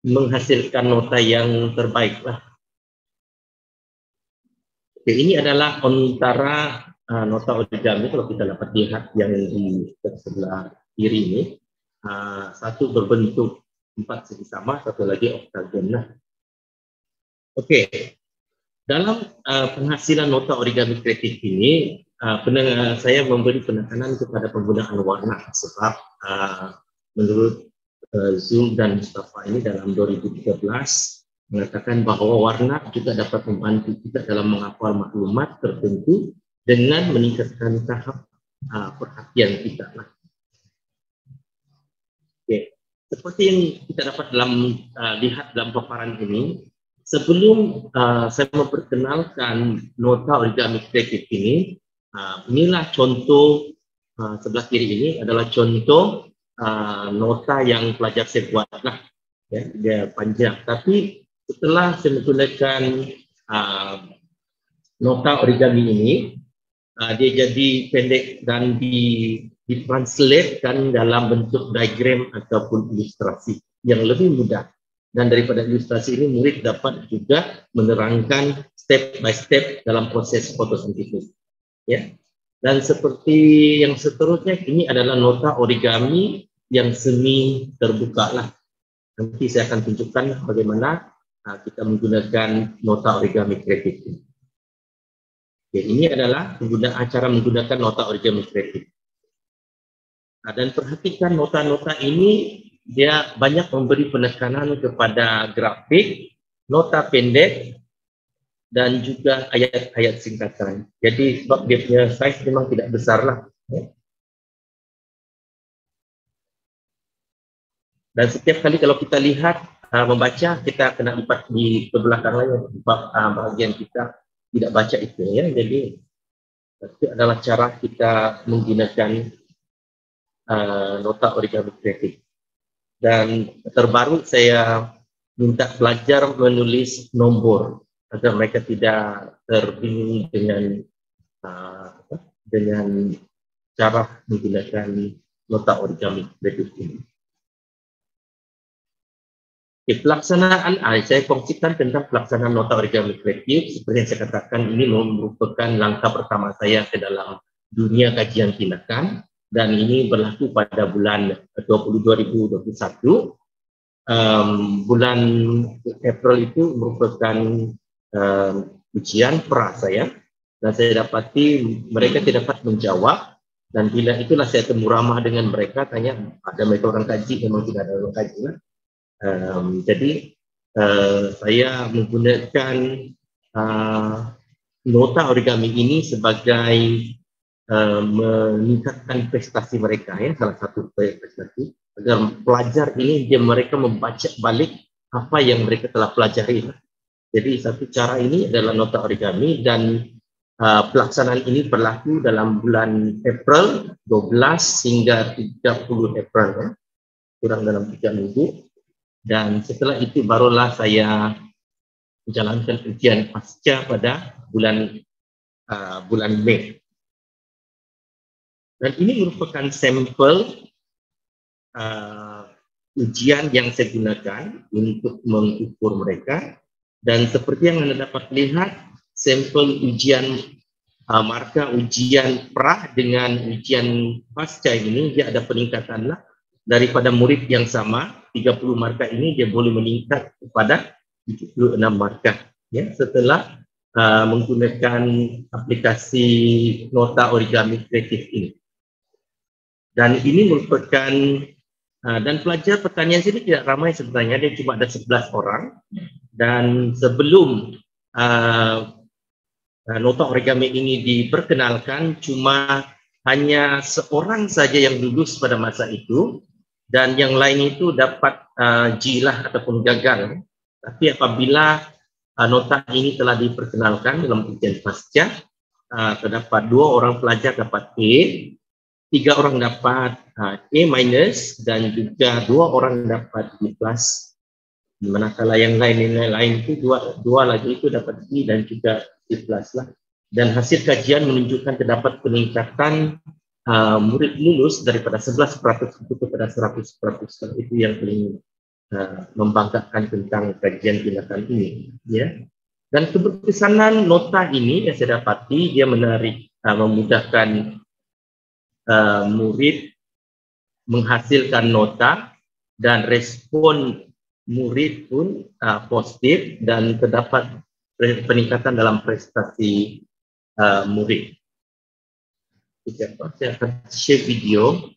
menghasilkan nota yang terbaik lah. Oke, ini adalah antara nota origami. Kalau kita dapat lihat yang di sebelah kiri ini, satu berbentuk 4 segi sama, satu lagi oktagon. Nah, oke, dalam penghasilan nota origami kreatif ini, saya memberi penekanan kepada penggunaan warna, sebab menurut Zoom dan Mustafa ini dalam 2013 mengatakan bahwa warna juga dapat membantu kita dalam menghafal maklumat tertentu dengan meningkatkan tahap perhatian kita. Oke, seperti yang kita dapat lihat dalam paparan ini, sebelum saya memperkenalkan nota origami kreatif ini, inilah contoh sebelah kiri ini adalah contoh nota yang pelajar saya buat lah, ya, dia panjang. Tapi setelah saya menggunakan nota origami ini, dia jadi pendek dan ditranslatekan dalam bentuk diagram ataupun ilustrasi yang lebih mudah. Dan daripada ilustrasi ini, murid dapat juga menerangkan step by step dalam proses fotosintesis. Ya. Dan seperti yang seterusnya, ini adalah nota origami yang semi terbuka lah. Nanti saya akan tunjukkan bagaimana kita menggunakan nota origami kreatif ini. Oke, ini adalah cara menggunakan nota origami kreatif. Dan perhatikan nota-nota ini, dia banyak memberi penekanan kepada grafik, nota pendek, dan juga ayat-ayat singkatan. Jadi sebab dia punya size memang tidak besar lah. Dan setiap kali kalau kita lihat, membaca, kita kena lipat di belakang lain, sebab bahagian kita tidak baca itu. Ya. Jadi itu adalah cara kita menggunakan nota origami kreatif. Dan terbaru saya minta pelajar menulis nombor agar mereka tidak terbingung dengan cara menggunakan nota origami kreatif ini. Oke, pelaksanaan, saya kongsikan tentang pelaksanaan nota origami kreatif. Seperti yang saya katakan, ini merupakan langkah pertama saya ke dalam dunia kajian tindakan, dan ini berlaku pada bulan 2021. Bulan April itu merupakan ujian pra saya, dan saya dapati mereka tidak dapat menjawab, dan bila itulah saya temu ramah dengan mereka, tanya ada mereka orang kaji, memang tidak ada orang kaji lah. Jadi saya menggunakan nota origami ini sebagai meningkatkan prestasi mereka, ya, salah satu prestasi agar pelajar ini mereka membaca balik apa yang mereka telah pelajari. Jadi satu cara ini adalah nota origami, dan pelaksanaan ini berlaku dalam bulan April 12 hingga 30 April, ya, kurang dalam 3 minggu. Dan setelah itu barulah saya menjalankan ujian pasca pada bulan Mei. Dan ini merupakan sampel ujian yang saya gunakan untuk mengukur mereka. Dan seperti yang Anda dapat lihat, sampel ujian markah ujian pra dengan ujian pasca ini, dia ada peningkatan lah. Daripada murid yang sama, 30 markah ini dia boleh meningkat kepada 76 markah, ya, setelah menggunakan aplikasi nota origami kreatif ini. Dan ini merupakan dan pelajar pertanian sini tidak ramai sebenarnya, dia cuma ada 11 orang. Dan sebelum nota origami ini diperkenalkan, cuma hanya seorang saja yang lulus pada masa itu, dan yang lain itu dapat jilah ataupun gagal. Tapi apabila nota ini telah diperkenalkan dalam ujian pasca, terdapat 2 orang pelajar dapat A, 3 orang dapat A minus, dan juga 2 orang dapat B plus. Manakala yang lain itu dua lagi itu dapat B dan juga B plus lah. Dan hasil kajian menunjukkan terdapat peningkatan murid lulus daripada 11% itu kepada 100%. Itu yang paling membanggakan tentang kajian tindakan ini, ya. Dan keberkesanan nota ini yang saya dapati, dia menarik, memudahkan murid menghasilkan nota, dan respon murid pun positif, dan terdapat peningkatan dalam prestasi murid. Saya akan share video.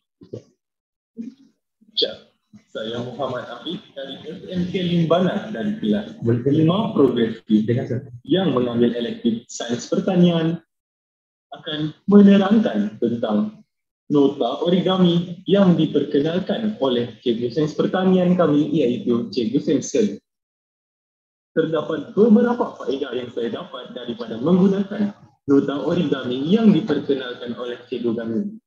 Saya Muhammad Afif dari SMK Limbanan dari kelas berkelima progresif yang mengambil elektif sains pertanian akan menerangkan tentang nota origami yang diperkenalkan oleh Cikgu Sains Pertanian kami, iaitu Cikgu Simpson. Terdapat beberapa faedah yang saya dapat daripada menggunakan nota origami yang diperkenalkan oleh Cikgu kami.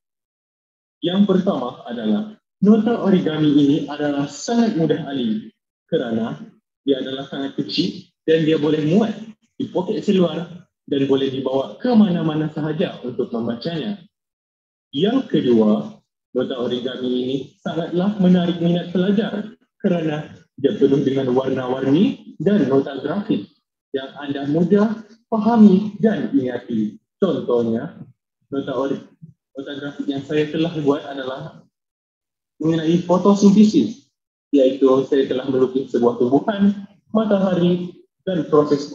Yang pertama adalah, nota origami ini adalah sangat mudah alih kerana dia adalah sangat kecil dan dia boleh muat di poket seluar dan boleh dibawa ke mana-mana sahaja untuk membacanya. Yang kedua, nota origami ini sangatlah menarik minat pelajar kerana dia penuh dengan warna-warni dan nota grafik yang anda mudah fahami dan ingati. Contohnya, nota grafik yang saya telah buat adalah mengenai fotosintesis, iaitu saya telah melukis sebuah tumbuhan, matahari, dan proses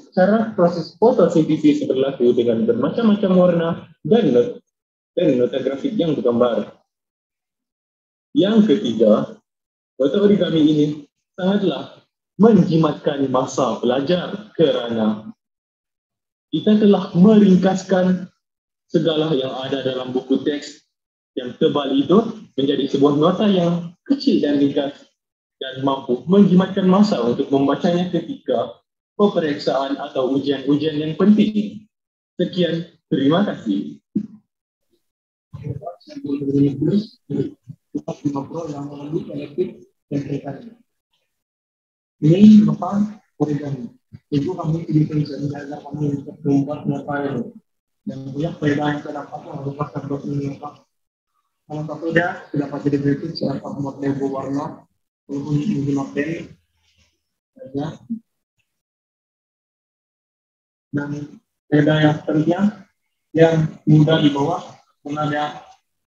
fotosintesis berlaku dengan bermacam-macam warna dan nota grafik yang bergambar. Yang ketiga, nota origami ini sangatlah menjimatkan masa belajar kerana kita telah meringkaskan segala yang ada dalam buku teks yang tebal itu menjadi sebuah nota yang kecil dan ringkas dan mampu menjimatkan masa untuk membacanya ketika peperiksaan atau ujian-ujian yang penting. Sekian, terima kasih. Ini nota origami. Itu kami belajar kami untuk membuat nota ini. Dan banyak faedah yang saya dapatkan adalah terdapat nota. Salah satunya dapat jadi berikut, saya dapat membuat logo warna walaupun menggunakan saja. Dan faedah yang ketiga yang mudah dibawa mengenai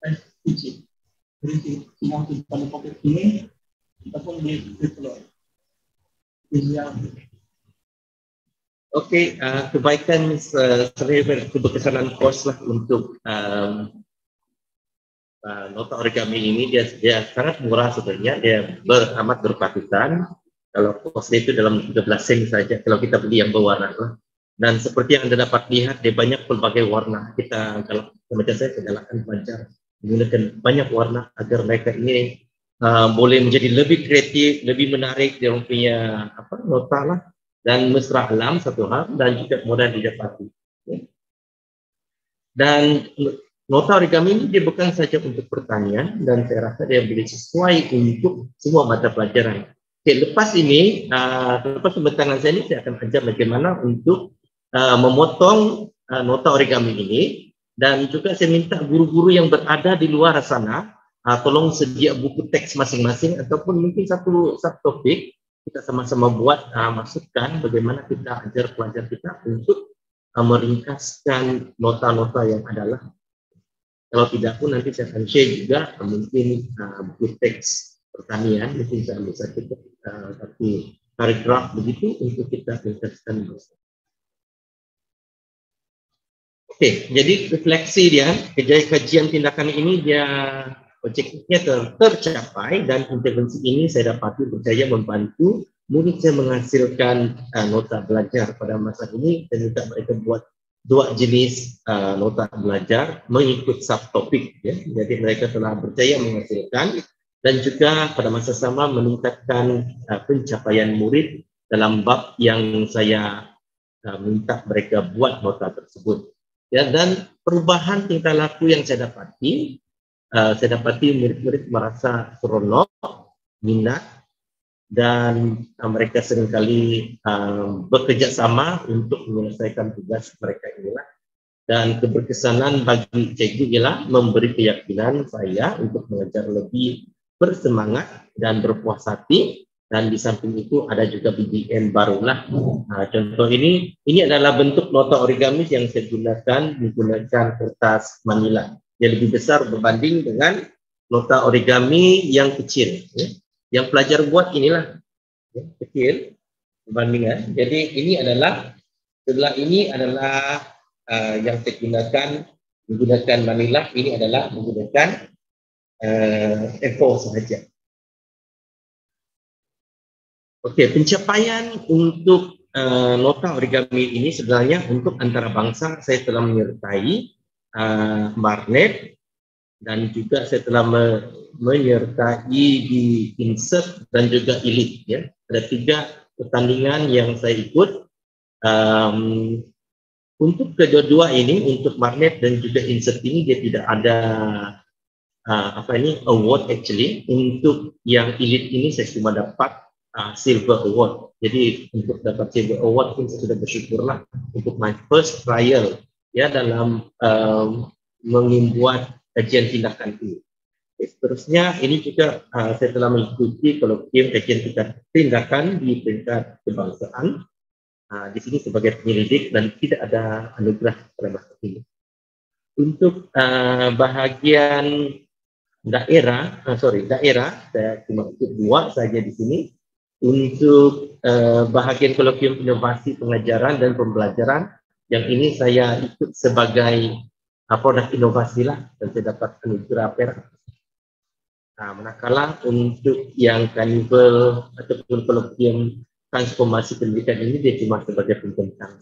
SPC. Jadi semua pada pocket ini kita pun di-deploy. Oke, kebaikan keberkesanan kos lah untuk nota origami ini, dia sangat murah sebenarnya, dia amat berpatutan. Kalau kosnya itu dalam 13 sen saja kalau kita beli yang berwarna lah. Dan seperti yang Anda dapat lihat, dia banyak pelbagai warna. Kita kalau macam saya akan belajar menggunakan banyak warna agar mereka ini boleh menjadi lebih kreatif, lebih menarik dia punya nota lah, dan mesra alam satu hal, dan juga mudah didapati. Dan nota origami ini dia bukan saja untuk pertanian, dan saya rasa dia boleh sesuai untuk semua mata pelajaran. Oke, lepas pembentangan saya ini, saya akan ajar bagaimana untuk memotong nota origami ini, dan juga saya minta guru-guru yang berada di luar sana, tolong sedia buku teks masing-masing, ataupun mungkin satu topik, kita sama-sama buat masukkan bagaimana kita ajar pelajar kita untuk meringkaskan nota-nota yang adalah. Kalau tidak pun nanti saya akan share juga mungkin buku teks pertanian, mungkin saya bisa kita tapi paragraf begitu untuk kita ringkaskan. Oke, jadi refleksi dia, kajian tindakan ini dia objektifnya tercapai, dan intervensi ini saya dapati berjaya membantu murid saya menghasilkan nota belajar pada masa ini, dan juga mereka buat dua jenis nota belajar mengikut subtopik, ya. Jadi mereka telah berjaya menghasilkan dan juga pada masa sama meningkatkan pencapaian murid dalam bab yang saya minta mereka buat nota tersebut. Ya, dan perubahan tingkah laku yang saya dapati murid-murid merasa seronok, minat, dan mereka seringkali bekerja sama untuk menyelesaikan tugas mereka inilah. Dan keberkesanan bagi cikgu ialah memberi keyakinan saya untuk mengajar lebih bersemangat dan berpuas hati. Dan di samping itu ada juga BBM barulah. Contoh ini adalah bentuk nota origami yang saya gunakan menggunakan kertas manila yang lebih besar berbanding dengan nota origami yang kecil. Ya. Yang pelajar buat inilah ya, kecil berbandingan. Jadi ini adalah yang saya gunakan menggunakan manila. Ini adalah menggunakan A4 sahaja. Okey, pencapaian untuk nota origami ini sebenarnya untuk antarabangsa saya telah menyertai Marnet dan juga saya telah menyertai di Insert dan juga Elite. Ya. Ada 3 pertandingan yang saya ikut. Untuk kedua-dua ini, untuk Marnet dan juga Insert ini dia tidak ada award actually. Untuk yang Elite ini saya cuma dapat Silver Award. Jadi untuk dapat Silver Award pun saya sudah bersyukurlah untuk my first trial ya dalam membuat kajian tindakan ini. Seterusnya ini juga saya telah mengikuti kolokvium kajian tindakan di peringkat kebangsaan. Di sini sebagai penyelidik dan tidak ada anugerah pada masa ini. Untuk bahagian daerah saya cuma ikut 2 saja di sini. Untuk bahagian kolokvium inovasi pengajaran dan pembelajaran, yang ini saya ikut sebagai produk inovasi lah dan saya dapat anugerah perak. Manakala untuk yang carnival ataupun kolokvium transformasi pendidikan ini dia cuma sebagai pembentang.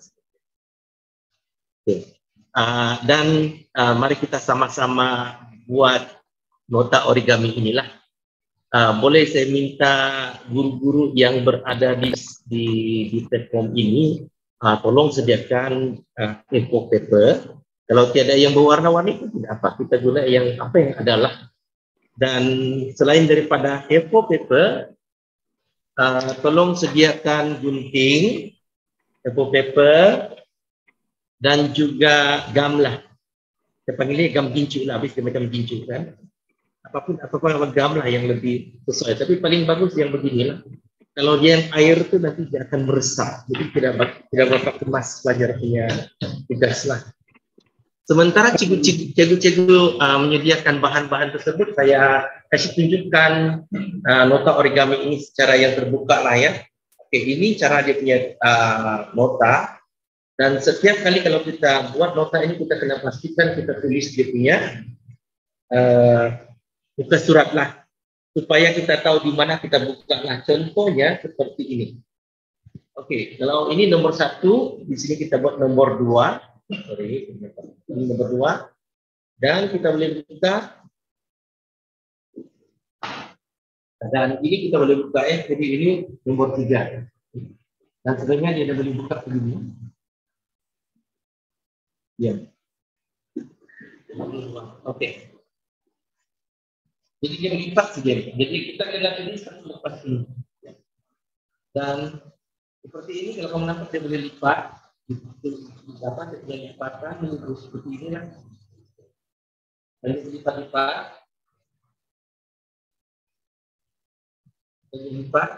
Okay. Dan mari kita sama-sama buat nota origami inilah. Boleh saya minta guru-guru yang berada di platform ini tolong sediakan info paper. Kalau tiada yang berwarna-warni tidak apa, kita guna yang adalah. Dan selain daripada info paper, tolong sediakan gunting, info paper, dan juga gam lah. Saya panggilnya gam gincu lah, habis dia macam gincu kan. Apapun gam lah yang lebih sesuai. Tapi paling bagus yang beginilah. Kalau dia yang air tu nanti dia akan meresap. Jadi tidak berapa kemas pelajar punya tugas lah. Sementara cikgu menyediakan bahan-bahan tersebut, saya kasih tunjukkan nota origami ini secara yang terbuka lah ya. Oke, ini cara dia punya nota. Dan setiap kali kalau kita buat nota ini kita kena pastikan kita tulis dia punya buka surat lah, supaya kita tahu di mana kita buka lah. Contohnya seperti ini. Oke, kalau ini nomor 1, di sini kita buat nomor 2. Sorry, ini nomor 2. Dan kita boleh buka. Dan ini kita boleh buka jadi ini nomor 3. Dan sebenarnya dia boleh buka begini. Ya. Oke. Jadi dia berlipat saja. Jadi kita kena tulis satu lepas ini. Dan seperti ini kalau kamu nampak dia boleh lipat. Dapat dia punya lipatan seperti ini lah. Dan dia lipat-lipat. Dan lipat.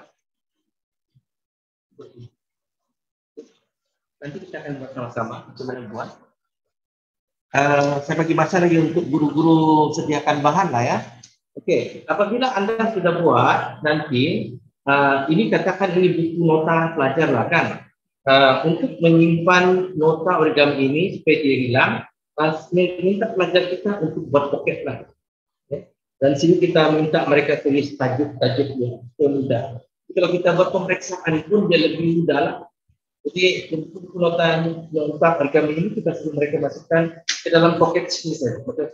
Nanti kita akan buat sama-sama. Bagaimana buat? Saya bagi masa lagi untuk guru-guru sediakan bahan lah ya. Oke, apabila Anda sudah buat nanti, ini katakan ini buku nota pelajar lah kan. Untuk menyimpan nota origami ini supaya dia hilang, minta pelajar kita untuk buat pocket lah. Dan sini kita minta mereka tulis tajuk-tajuknya, mudah. Kalau kita buat pemeriksaan pun dia lebih mudah lah. Jadi untuk nota origami ini kita suruh mereka masukkan ke dalam pocket misalnya, pocket.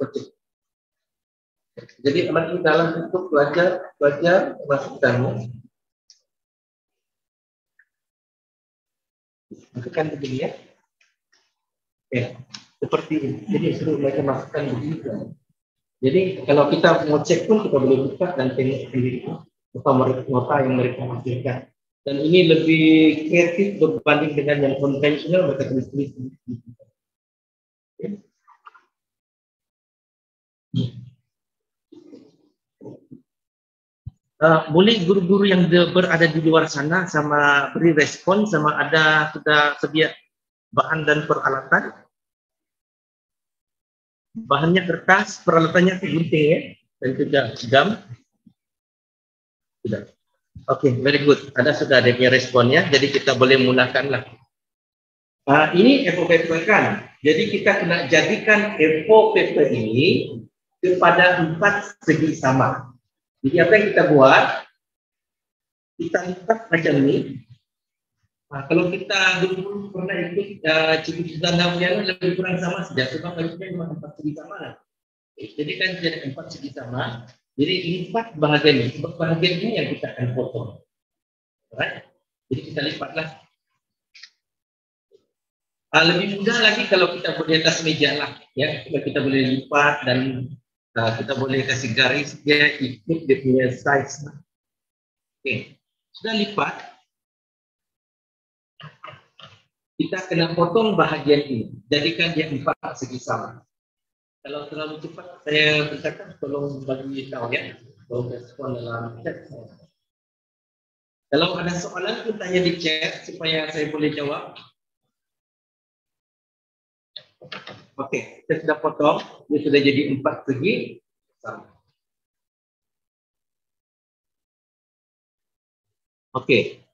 Jadi amat dalam untuk belajar masukkan. Masukkan begini ya. Oke, seperti ini. Jadi suruh mereka masukkan begini. Jadi kalau kita mau cek pun kita boleh buka dan tengok sendiri nota yang mereka hasilkan. Dan ini lebih kreatif berbanding dengan yang konvensional mereka tulis-tulis. Boleh guru-guru yang berada di luar sana sama beri respon sama ada sudah sedia bahan dan peralatan. Bahannya kertas, peralatannya gunting ya, dan juga gam. Sudah. Oke, very good. Sudah ada responnya, jadi kita boleh mulakanlah. Ini FOPP kan. Jadi kita kena jadikan FOPP ini kepada 4 segi sama. Jadi apa yang kita buat? Kita lipat macam ini. Kalau kita dulu pernah ikut cikgu Danau lebih kurang sama saja, sebab kalau kita cuma 4 segi sama. Jadi kan jadi 4 segi sama. Jadi lipat bahagian ini, sebab bahagian ini yang kita akan potong. Right? Jadi kita lipatlah. Lebih mudah lagi kalau kita buat di atas meja lah, ya. Kita boleh lipat dan kita boleh kasih garis dia ikut dia punya size. Oke, sudah lipat. Kita kena potong bahagian ini, jadikan dia 4 segi sama. Kalau terlalu cepat saya bercakap, tolong bagi tahu ya, tolong respon dalam chat. Kalau ada soalan pun tanya di chat supaya saya boleh jawab. Oke, saya sudah potong, dia sudah jadi 4 segi sama. Oke,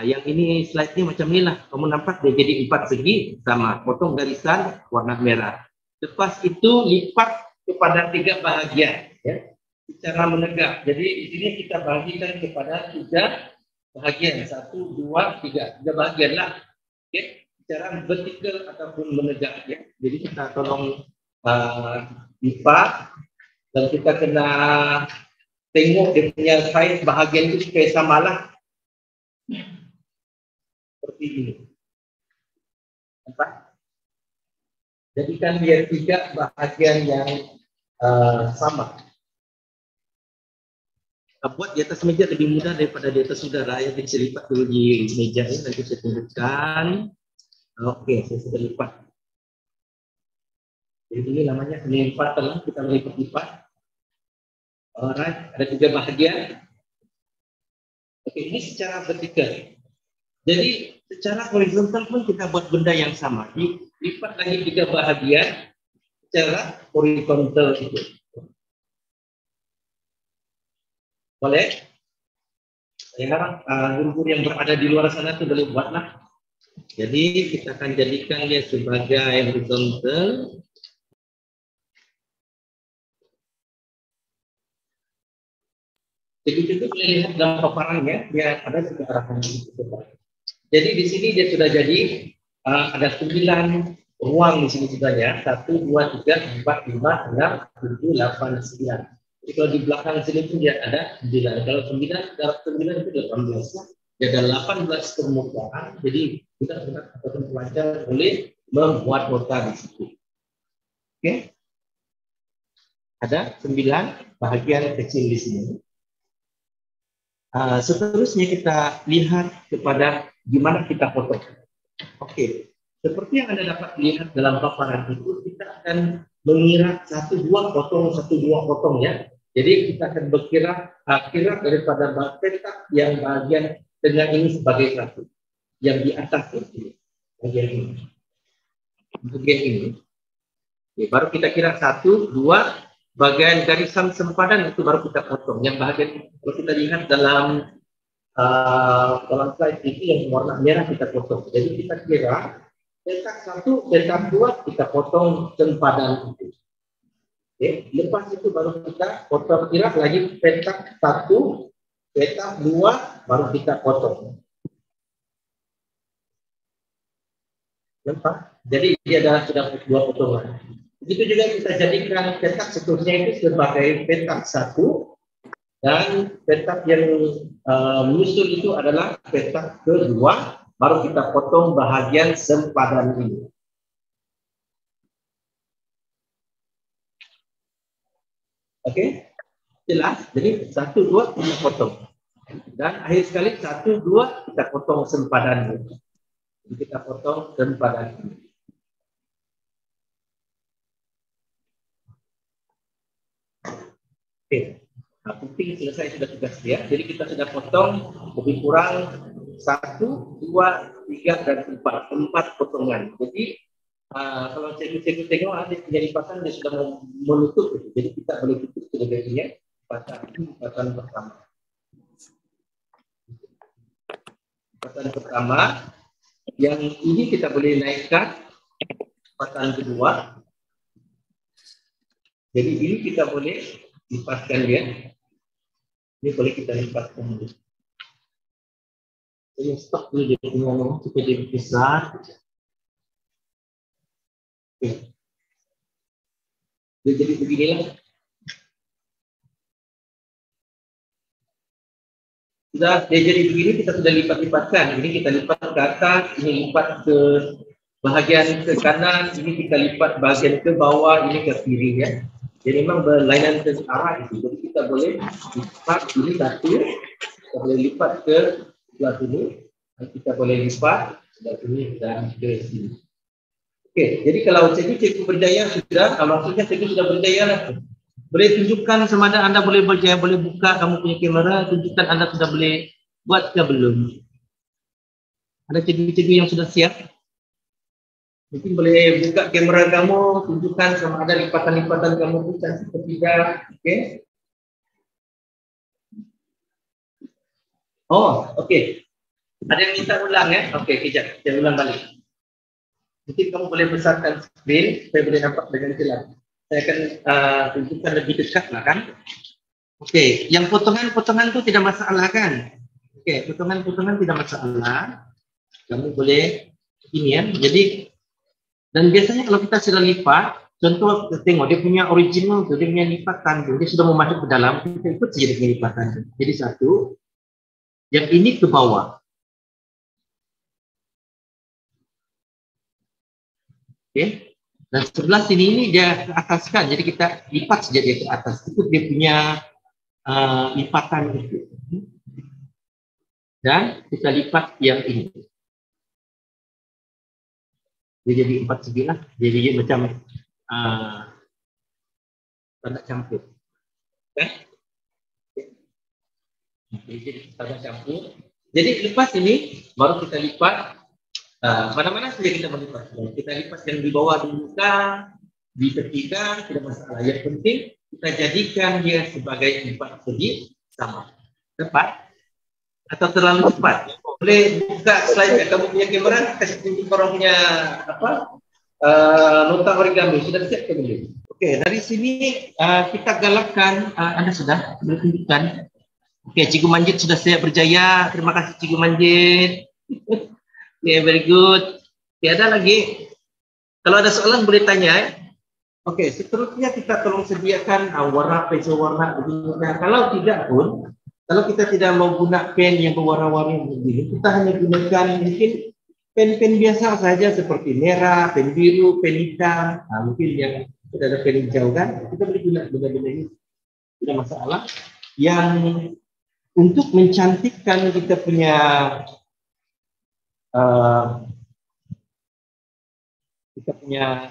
yang ini slide-nya macam inilah. Kamu nampak dia jadi 4 segi sama, potong garisan warna merah. Lepas itu lipat kepada 3 bahagian, ya, secara menegak. Jadi di sini kita bagikan kepada 3 bahagian, 1, 2, 3 bahagian lah, okay. Secara vertikal ataupun menegak, ya. Jadi kita tolong lipat dan kita kena tengok dia punya size bahagian itu supaya samalah, seperti ini. Nampak? Jadikan dia 3 bahagian yang sama. Buat di atas meja lebih mudah daripada di atas saudara. Ya, bisa lipat dulu di meja ini, nanti saya tunjukkan. Oke, saya sudah lipat. Jadi ini namanya lipat telah, kita melipat-lipat. Alright, ada 3 bahagian. Oke, ini secara vertikal. Jadi secara horizontal pun kita buat benda yang sama. Lipat lagi 3 bahagian secara horizontal itu. Boleh? Saya harap guru-guru yang berada di luar sana itu boleh buatlah. Jadi kita akan jadikan dia sebagai horizontal. Jadi kita boleh lihat dalam paparannya, dia ada juga arahan itu. Jadi di sini dia sudah jadi ada 9 ruang di sini juga ya. 1, 2, 3, 4, 5, 6, 7, 8, 9. Jadi kalau di belakang sini pun dia ada 9. Kalau 9 itu 18. Dia ada 18 permukaan. Jadi kita ataupun pelajar boleh membuat nota di situ. Oke. Ada 9 bahagian kecil di sini. Seterusnya kita lihat kepada gimana kita potong. Oke, seperti yang Anda dapat lihat dalam paparan itu, kita akan mengira 1-2 potong ya. Jadi kita akan berkira kira daripada petak yang bagian tengah ini sebagai 1, yang di atas ini, bagian ini. Oke, baru kita kira 1, 2. Bagian garisan sempadan itu baru kita potong. Yang bagian kalau kita lihat dalam slide ini yang warna merah kita potong. Jadi kita kira petak 1, petak 2 kita potong sempadan itu. Oke, lepas itu baru kita potong kira lagi petak 1, petak 2 baru kita potong. Nampak? Jadi dia adalah sudah dua potongan. Begitu juga kita jadikan petak seterusnya itu sebagai petak satu, dan petak yang menyusul itu adalah petak kedua, baru kita potong bahagian sempadan ini. Oke, jelas? Jadi 1, 2 kita potong. Dan akhir sekali 1, 2 kita potong sempadan ini. Jadi kita potong sempadan ini. Oke, nah, putih selesai sudah tugas dia. Jadi kita sudah potong lebih kurang 1, 2, 3, dan 4 potongan. Jadi kalau cikgu tengok ada lipatan dia sudah menutup itu. Jadi kita boleh tutup sebagai lipatan pertama. Lipatan pertama yang ini kita boleh naikkan lipatan kedua. Jadi ini kita boleh lipatkan dia. Ini boleh kita lipatkan. Jadi stop dulu dia punya supaya dia besar. Oke. Jadi beginilah. Sudah dia jadi begini, kita sudah lipat-lipatkan. Ini kita lipat ke atas, ini lipat ke bahagian ke kanan, ini kita lipat bahagian ke bawah, ini ke kiri ya. Jadi memang berlainan ke arah itu. Jadi kita boleh lipat ini satu, kita boleh lipat ke sebelah sini, dan kita boleh lipat sebelah sini dan ke sini. Oke, jadi kalau cikgu berjaya sudah, maksudnya cikgu sudah berjaya lah. Boleh tunjukkan sama ada Anda boleh berjaya, boleh buka kamu punya kamera, tunjukkan Anda sudah boleh buat ke belum. Ada cikgu-cikgu yang sudah siap? Mungkin boleh buka kamera kamu, tunjukkan sama ada lipatan-lipatan kamu itu cantik atau tidak. Oke. Oh, oke. Ada yang minta ulang ya? Oke, kejap. Saya ulang balik. Mungkin kamu boleh besarkan screen, saya boleh nampak dengan jelas. Saya akan tunjukkan lebih dekat lah kan. Oke, yang potongan-potongan itu tidak masalah kan. Oke, potongan-potongan tidak masalah. Kamu boleh ini ya. Jadi, dan biasanya kalau kita sudah lipat, contoh tengok dia punya original, dia punya lipatan, dia sudah mau masuk ke dalam, kita ikut saja dengan lipatan. Jadi satu, yang ini ke bawah. Oke, dan sebelah sini ini dia ke atas kan, jadi kita lipat saja dia ke atas. Itu dia punya lipatan itu. Dan kita lipat yang ini. Dia jadi 4 segi lah, jadi macam tanda campur. Okay? Jadi tanda campur. Jadi lepas ini baru kita lipat. Mana-mana saja kita melipat. Kita lipat yang di bawah di muka, di ketiga, tidak masalah. Yang penting kita jadikan dia sebagai 4 segi sama. Tepat? Atau terlalu cepat? Boleh buka slide kamu punya kamera, kasih tunjuk orang punya apa? Nota origami. Sudah siap ke belum? Oke, dari sini kita galakkan. Anda sudah boleh tunjukkan. Oke, Cikgu Manjit sudah siap berjaya. Terima kasih Cikgu Manjit. Okay, very good. Okay, ada lagi. Kalau ada soalan boleh tanya. Oke, seterusnya kita tolong sediakan warna pensel warna. Nah, kalau tidak pun, kalau kita tidak mau guna pen yang berwarna-warni begini, kita hanya gunakan mungkin pen-pen biasa saja seperti merah, pen biru, pen hitam. Nah, mungkin yang sudah ada pen hijau kan, kita boleh guna benda-benda ini. Tidak masalah. Yang untuk mencantikkan kita punya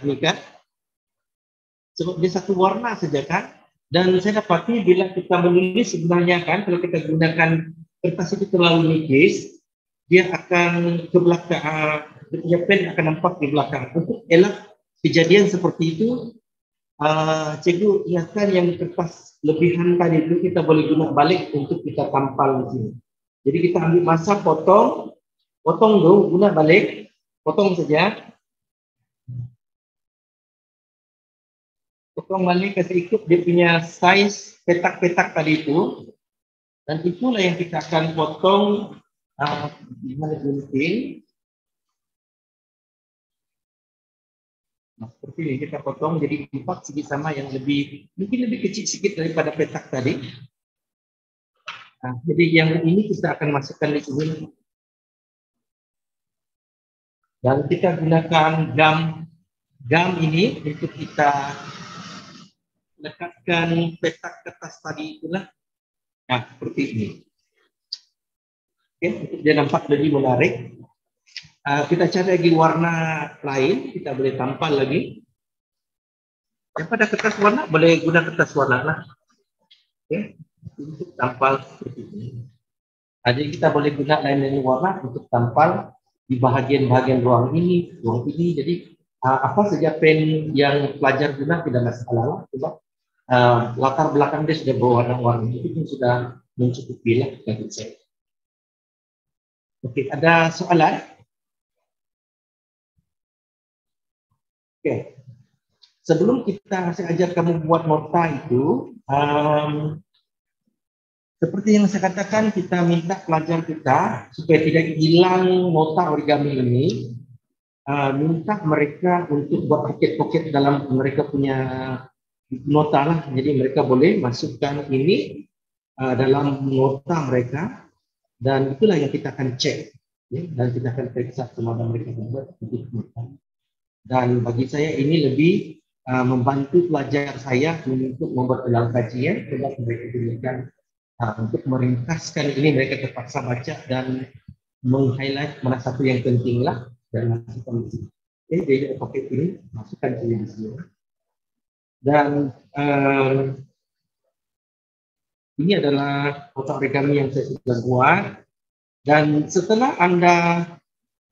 ini kan, sebab dia satu warna saja kan, dan saya dapati bila kita menulis sebenarnya kan, kalau kita gunakan kertas itu terlalu nipis, dia akan ke belakang, dia punya pen akan nampak di belakang. Untuk elak kejadian seperti itu, cikgu ingatkan yang kertas lebihan tadi itu kita boleh guna balik untuk kita tampal di sini. Jadi kita ambil masa potong dulu, guna balik, potong saja. Potong balik, kasih ikut dia punya size petak-petak tadi itu. Dan itulah yang kita akan potong gimana mungkin. Nah, seperti ini kita potong jadi 4 segi sama yang mungkin lebih kecil sedikit daripada petak tadi. Nah, jadi yang ini kita akan masukkan di sini. Dan kita gunakan gam ini untuk kita lekatkan petak kertas tadi itulah. Nah, seperti ini. Oke, untuk dia nampak lebih menarik. Kita cari lagi warna lain, kita boleh tampal lagi. Yang pada kertas warna, boleh guna kertas warna lah. Oke, untuk tampal seperti ini. Jadi kita boleh guna lain-lain warna untuk tampal di bahagian-bahagian ruang ini. Jadi apa saja pen yang pelajar guna tidak masalah. Coba latar belakang dia sudah berwarna-warni, itu pun sudah mencukupi lah bagi saya. Oke, ada soalan? Oke, sebelum saya ajar kamu buat nota itu, seperti yang saya katakan, kita minta pelajar kita supaya tidak hilang nota origami ini, minta mereka untuk buat pocket-pocket dalam mereka punya nota lah. Jadi mereka boleh masukkan ini dalam nota mereka, dan itulah yang kita akan cek, ya, dan kita akan periksa semua mereka membuat nota. Dan bagi saya ini lebih membantu pelajar saya untuk membuat ulang kajian, sebab mereka gunakan untuk meringkaskan ini, mereka terpaksa baca dan meng-highlight mana satu yang penting lah dan masukkan di sini. Oke, jadi pakai ini masukkan di sini. Dan ini adalah nota origami yang saya sudah buat. Dan setelah Anda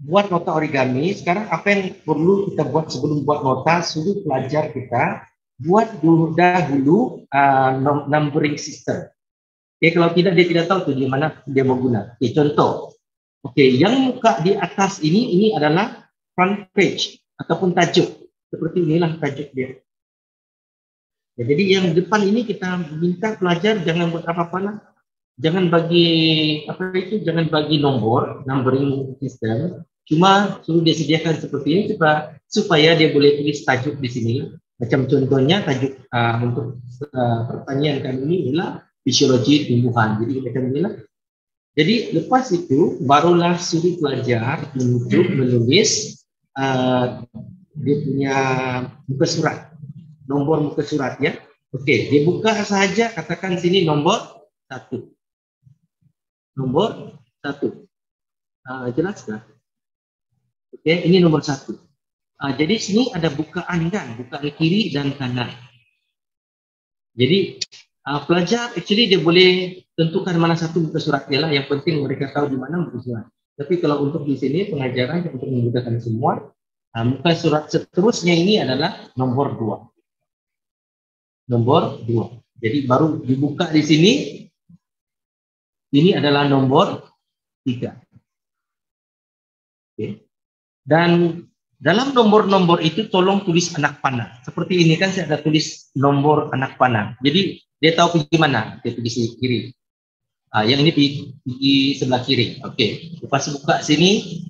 buat nota origami, sekarang apa yang perlu kita buat sebelum buat nota? Suruh pelajar kita buat dahulu numbering system. Oke, kalau tidak dia tidak tahu tuh di mana dia mau guna. Oke, contoh. Oke, yang muka di atas ini adalah front page ataupun tajuk. Seperti inilah tajuk dia. Ya, jadi yang depan ini kita minta pelajar jangan buat apa-apa lah. Jangan bagi jangan bagi nomor, numbering system. Cuma suruh dia sediakan seperti ini supaya dia boleh tulis tajuk di sini. Macam contohnya tajuk untuk pertanyaan kami ini adalah fisiologi tumbuhan. Jadi kita akan bilang. Jadi lepas itu barulah suruh pelajar untuk menulis dia punya muka surat, nomor muka surat ya. Oke, dia buka saja, katakan sini nomor 1. Nomor 1. Jelas kan? Oke, ini nomor 1. Jadi sini ada bukaan kan, bukaan kiri dan kanan. Jadi pelajar actually dia boleh tentukan mana satu muka surat dia lah. Yang penting mereka tahu di mana muka surat. Tapi kalau untuk di sini pengajaran untuk memudahkan semua, muka surat seterusnya ini adalah nomor 2. Nomor 2. Jadi baru dibuka di sini. Ini adalah nomor 3. Oke. Dan dalam nomor-nomor itu tolong tulis anak panah. Seperti ini kan saya ada tulis nomor anak panah. Jadi dia tahu pergi mana. Dia pergi di kiri. Yang ini pergi sebelah kiri. Oke. Lepas buka sini.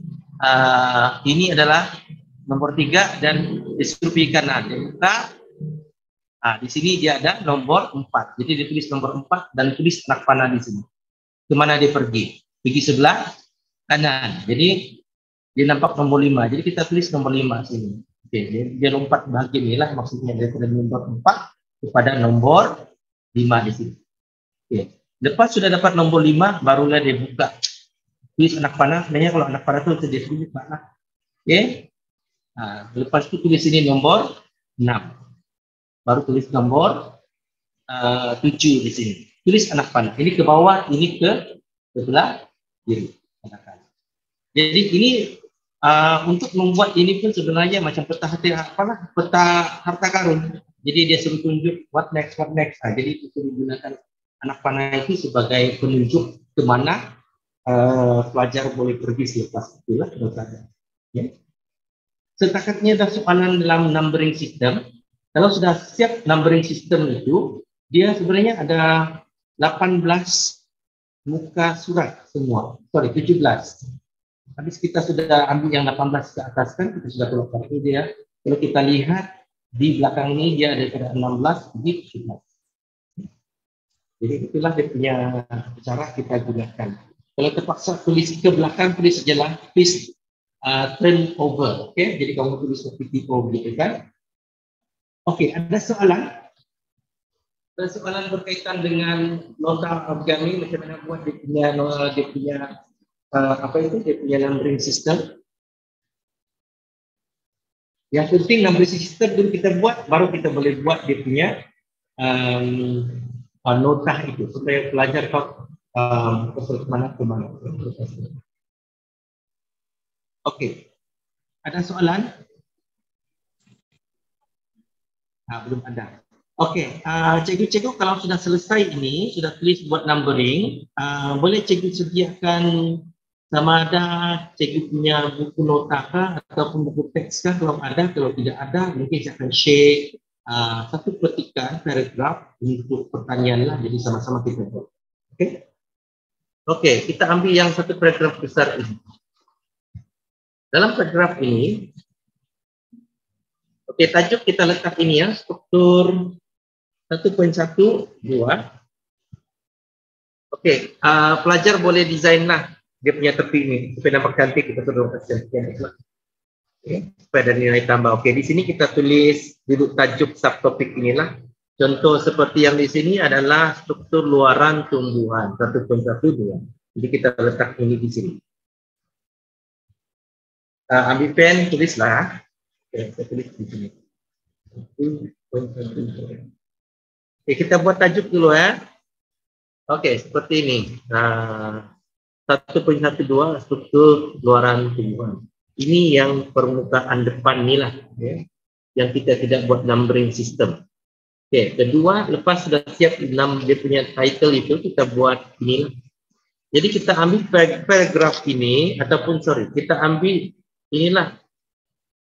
Ini adalah nomor 3 dan disuruh pergi kanan. Dia buka. Di sini dia ada nomor 4. Jadi dia tulis nomor 4 dan tulis anak panah di sini. Kemana dia pergi? Pergi sebelah kanan. Jadi dia nampak nomor 5. Jadi kita tulis nomor 5 sini. Oke, dia lompat bahagian inilah maksudnya daripada nomor 4 kepada nomor 5 di sini. Oke. Lepas sudah dapat nomor 5, barulah dia buka. Tulis anak panah. Sebenarnya kalau anak panah itu dia tulis panah. Oke. Lepas itu tulis sini nomor 6. Baru tulis nomor 7 di sini. Tulis anak panah. Ini ke bawah, ini ke sebelah kiri. Jadi ini untuk membuat ini pun sebenarnya macam peta harta karun. Jadi dia suruh tunjuk what next. Jadi itu digunakan anak panah itu sebagai penunjuk ke mana pelajar boleh pergi selepas itulah dosanya. Ya. Setakatnya ada soalan dalam numbering system. Kalau sudah siap numbering system itu, dia sebenarnya ada 18 muka surat semua. 17. Habis kita sudah ambil yang 18 ke atas kan, kita sudah keluar itu dia Kalau kita lihat di belakang ini dia ada pada 16 bit 11. Jadi itulah dia punya cara kita gunakan. Kalau terpaksa tulis ke belakang, tulis sajalah please turn over. Okay? Jadi kamu tulis PTO gitu kan. Oke, ada soalan? Ada soalan berkaitan dengan nota origami, macam mana buat dia punya apa itu? Dia punya numbering system. Yang penting numbering system dulu kita buat, baru kita boleh buat dia punya nota itu supaya pelajar tahu kemana. Oke, ada soalan? Belum ada. Oke, cikgu-cikgu kalau sudah selesai ini, sudah tulis buat numbering, boleh cikgu sediakan sama ada cikgu punya buku nota kah ataupun buku teks kah? Kalau ada, kalau tidak ada, mungkin saya akan share satu petikan paragraf untuk pertanyaan lah, jadi sama-sama kita buat. Oke? Oke, kita ambil yang satu paragraf besar ini. Dalam paragraf ini, oke, tajuk kita letak ini ya, struktur 1.12. Oke, pelajar boleh desain lah dia punya tepi ini supaya nampak cantik. Kita sudah kasih supaya ada nilai tambah. Oke, di sini kita tulis duduk tajuk subtopik inilah. Contoh seperti yang di sini adalah struktur luaran tumbuhan 1.12. Jadi kita letak ini di sini. Ambil pen, tulislah. Oke, saya tulis di sini. Oke, kita buat tajuk dulu ya. Oke, seperti ini. 1.12 struktur luaran tumbuhan. Ini yang permukaan depan inilah, ya, yang kita tidak buat numbering system. Oke, kedua, lepas sudah siap dia punya title itu, kita buat ini. Jadi kita ambil paragraf ini, ataupun kita ambil inilah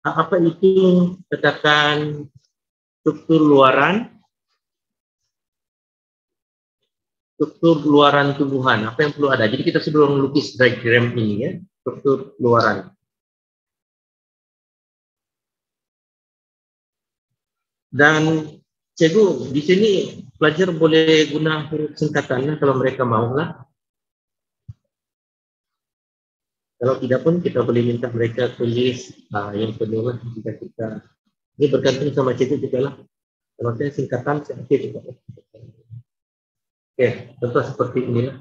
apa itu katakan struktur luaran tumbuhan, apa yang perlu ada. Jadi kita sebelum melukis diagram ini ya, struktur luaran. Dan cikgu di sini pelajar boleh guna huruf singkatannya kalau mereka mau lah. Kalau tidak pun kita boleh minta mereka tulis yang penuh lah jika kita. Ini bergantung sama cikgu juga lah. Kalau saya singkatan saya juga. Oke, contoh seperti inilah.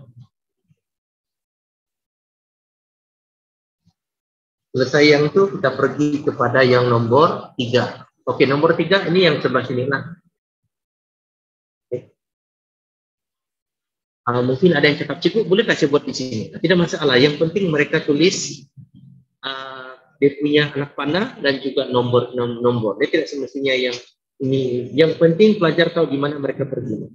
Selesai yang itu kita pergi kepada yang nomor 3. Oke, nomor 3 ini yang sebelah sini lah. Mungkin ada yang cakap, cikgu boleh kasih buat di sini? Tidak masalah, yang penting mereka tulis dia punya anak panah dan juga nomor. Dia tidak semestinya yang ini. Yang penting pelajar tahu di mana mereka pergi.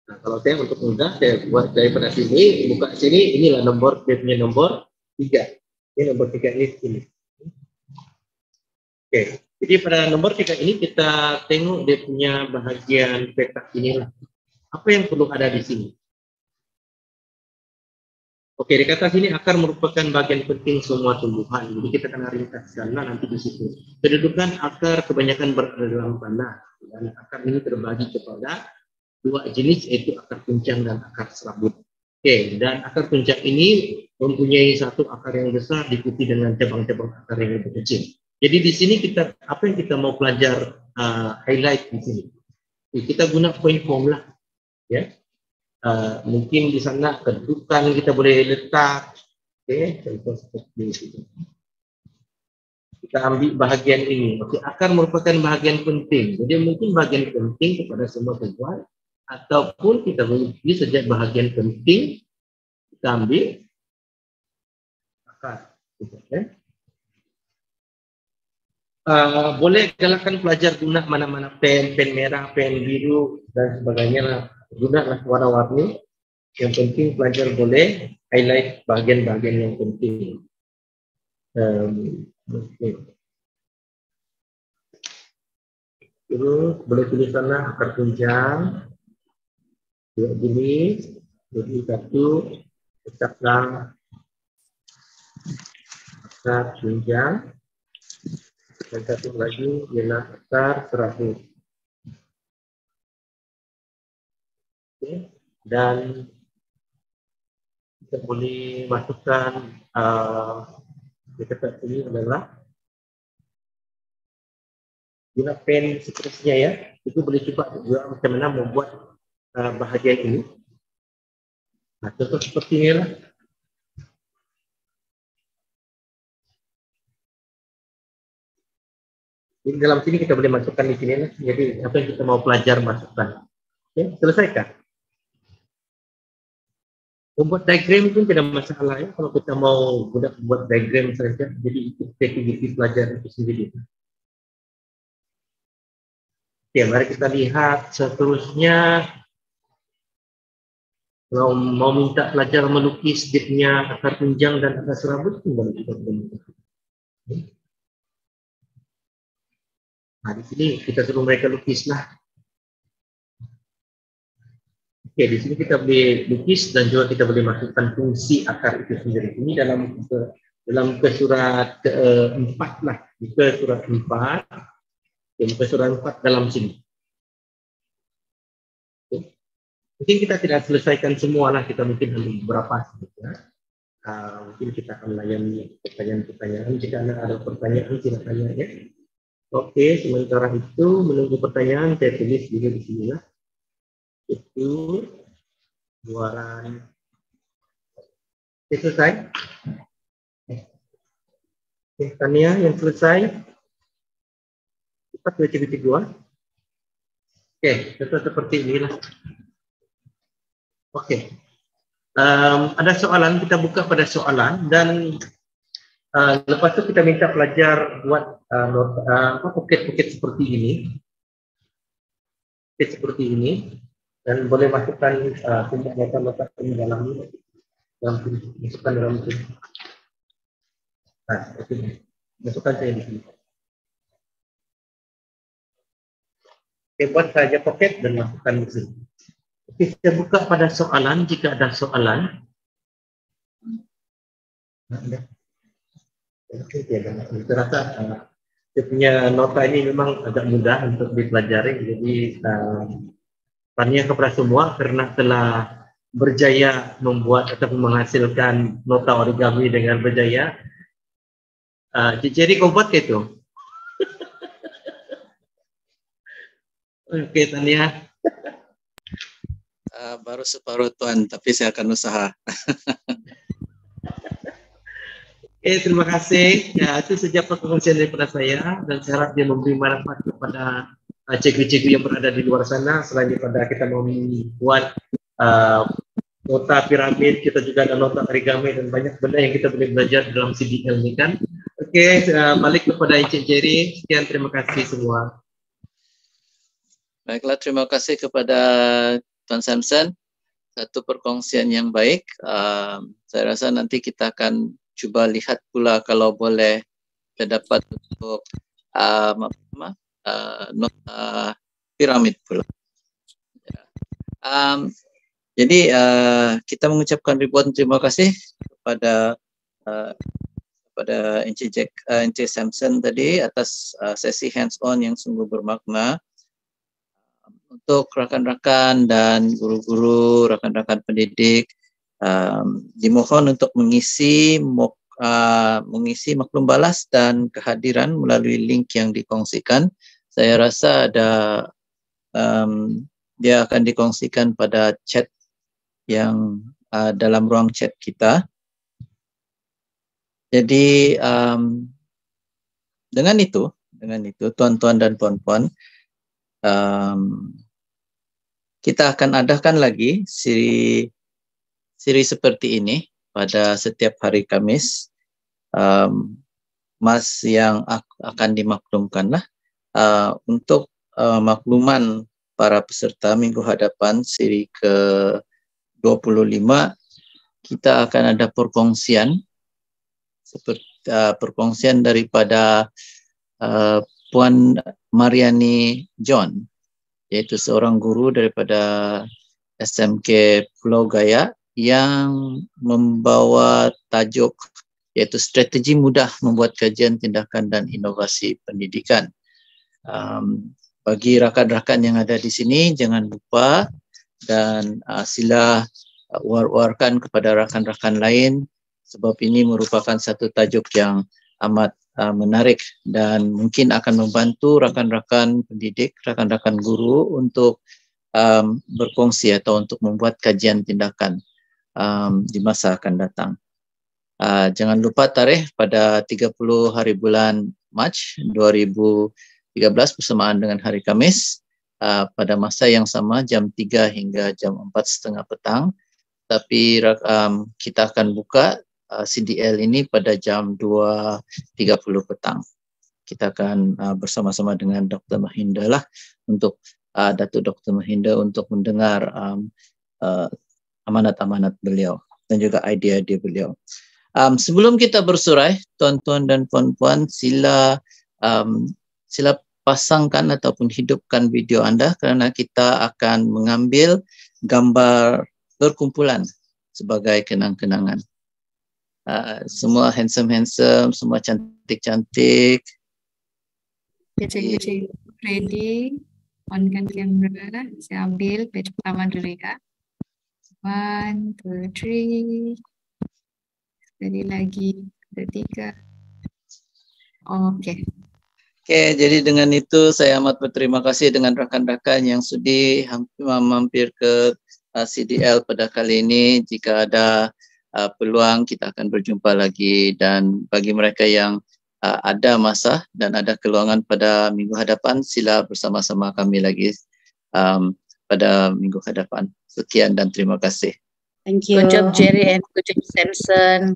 Nah, kalau saya untuk mudah, saya buat daripada sini, buka sini, inilah nomor, dia punya nomor 3. Ini nomor 3 ini. Oke, jadi pada nomor 3 ini kita tengok dia punya bahagian petak inilah. Apa yang perlu ada di sini? Oke, di kata sini akar merupakan bagian penting semua tumbuhan. Jadi kita akan ringkaskan nanti di situ. Kedudukan akar kebanyakan berada dalam tanah. Dan akar ini terbagi kepada 2 jenis, yaitu akar puncak dan akar serabut. Oke, dan akar puncak ini mempunyai satu akar yang besar diikuti dengan cabang-cabang akar yang lebih kecil. Jadi di sini kita apa yang kita mau pelajar highlight di sini. Kita guna point formula, ya. Mungkin di sana kedudukan kita boleh letak, oke, contoh seperti itu. Kita ambil bahagian ini. Oke, akar merupakan bahagian penting. Jadi mungkin bahagian penting kepada semua tumbuhan, ataupun kita boleh sejak bahagian penting kita ambil akar. Okay. Boleh galakkan pelajar guna mana-mana pen merah, pen biru dan sebagainya lah. Gunalah warna-warni. Yang penting pelajar boleh highlight bahagian-bahagian yang penting. Terus boleh tulis sana akar puncak. 2 jenis. Jadi 1 letaklah akar puncak. Dan satu lagi ialah akar 100. Oke. Dan kita boleh masukkan di tempat ini adalah guna pen seterusnya ya. Itu boleh coba juga macam mana membuat bahagian ini. Nah, contoh seperti ini lah. Jadi dalam sini kita boleh masukkan di sini lah. Jadi apa yang kita mau pelajar masukkan. Oke, selesaikan. Membuat diagram pun tidak masalah ya. Kalau kita mau buat diagram saja, jadi itu aktiviti pelajar itu sendiri. Oke, mari kita lihat seterusnya. Kalau mau minta pelajar melukis dia punya akar tunjang dan akar serabut, boleh kita bentuk. Nah, di sini kita suruh mereka lukislah. Oke, di sini kita boleh lukis dan juga kita boleh masukkan fungsi akar itu sendiri. Ini dalam ke surat ke-4 lah, ke surat 4, ke surat 4 dalam sini. Oke. Mungkin kita tidak selesaikan semua lah, kita mungkin ada beberapa saja. Mungkin kita akan layani pertanyaan-pertanyaan. Jika ada pertanyaan, silakan tanya ya. Oke, sementara itu menunggu pertanyaan, saya tulis juga di sini lah. Itu luaran. Oke, selesai. Oke, Tania yang selesai. Cepat baca. Oke, seperti inilah. Oke. Ada soalan, kita buka pada soalan dan lepas itu kita minta pelajar buat pocket seperti ini. Seperti ini. Dan boleh masukkan nota-nota ini dalam masukkan dalam sini. Nah, oke. Masukkan saya di sini. Oke, buat saja pocket dan masukkan di sini. Oke, kita buka pada soalan jika ada soalan. Oke, saya rasa saya punya nota ini memang agak mudah untuk dipelajari, jadi tanya kepada semua karena telah berjaya membuat atau menghasilkan nota origami dengan berjaya. Jadi kau buat itu. Oke, Tania. Baru separuh Tuan, tapi saya akan usaha. Oke, terima kasih. Ya, itu saja perkongsian daripada saya dan saya harap dia memberi manfaat kepada cikgu-cikgu yang berada di luar sana. Selain daripada kita membuat nota piramid, kita juga ada nota origami dan banyak benda yang kita boleh belajar dalam CDL ini kan. Oke, balik kepada Encik Jerry. Sekian, terima kasih semua. Baiklah, terima kasih kepada Tuan Samson. Satu perkongsian yang baik. Saya rasa nanti kita akan coba lihat pula kalau boleh terdapat untuk nota piramid pula. Jadi kita mengucapkan ribuan terima kasih kepada Encik Samson tadi atas sesi hands-on yang sungguh bermakna. Untuk rakan-rakan dan guru-guru, rakan-rakan pendidik, dimohon untuk mengisi maklum balas dan kehadiran melalui link yang dikongsikan. Saya rasa dia akan dikongsikan pada chat yang dalam ruang chat kita. Jadi dengan itu tuan-tuan dan puan-puan, kita akan adakan lagi siri seperti ini pada setiap hari Kamis. Mas yang akan dimaklumkan lah untuk makluman para peserta minggu hadapan siri ke-25, kita akan ada perkongsian seperti perkongsian daripada Puan Mariani John, yaitu seorang guru daripada SMK Pulau Gaya yang membawa tajuk iaitu strategi mudah membuat kajian, tindakan dan inovasi pendidikan. Bagi rakan-rakan yang ada di sini, jangan lupa dan sila war-warkan kepada rakan-rakan lain, sebab ini merupakan satu tajuk yang amat menarik dan mungkin akan membantu rakan-rakan pendidik, rakan-rakan guru untuk berkongsi atau untuk membuat kajian tindakan di masa akan datang. Jangan lupa tarikh pada 30 hari bulan Mac 2013 bersamaan dengan hari Khamis pada masa yang sama jam 3 hingga jam 4.30 petang. Tapi kita akan buka CDL ini pada jam 2.30 petang. Kita akan bersama-sama dengan Dr. Mahinda lah untuk Datuk Dr. Mahinda untuk mendengar amanat-amanat beliau dan juga idea-idea beliau. Sebelum kita bersurai, tuan-tuan dan puan-puan, sila pasangkan ataupun hidupkan video anda kerana kita akan mengambil gambar berkumpulan sebagai kenang-kenangan. Semua handsome, semua cantik-cantik. Kecil-kecil ready, onkan kamera. Saya ambil page pertama dulu ya. 1, 2, 3. Sekali lagi, ketiga. Okey. Okey, jadi dengan itu saya amat berterima kasih dengan rakan-rakan yang sudi mampir ke CDL pada kali ini. Jika ada peluang kita akan berjumpa lagi, dan bagi mereka yang ada masa dan ada keluangan pada minggu hadapan, sila bersama-sama kami lagi pada minggu hadapan. Sekian dan terima kasih. Thank you. Good job Jerry and good job Samson.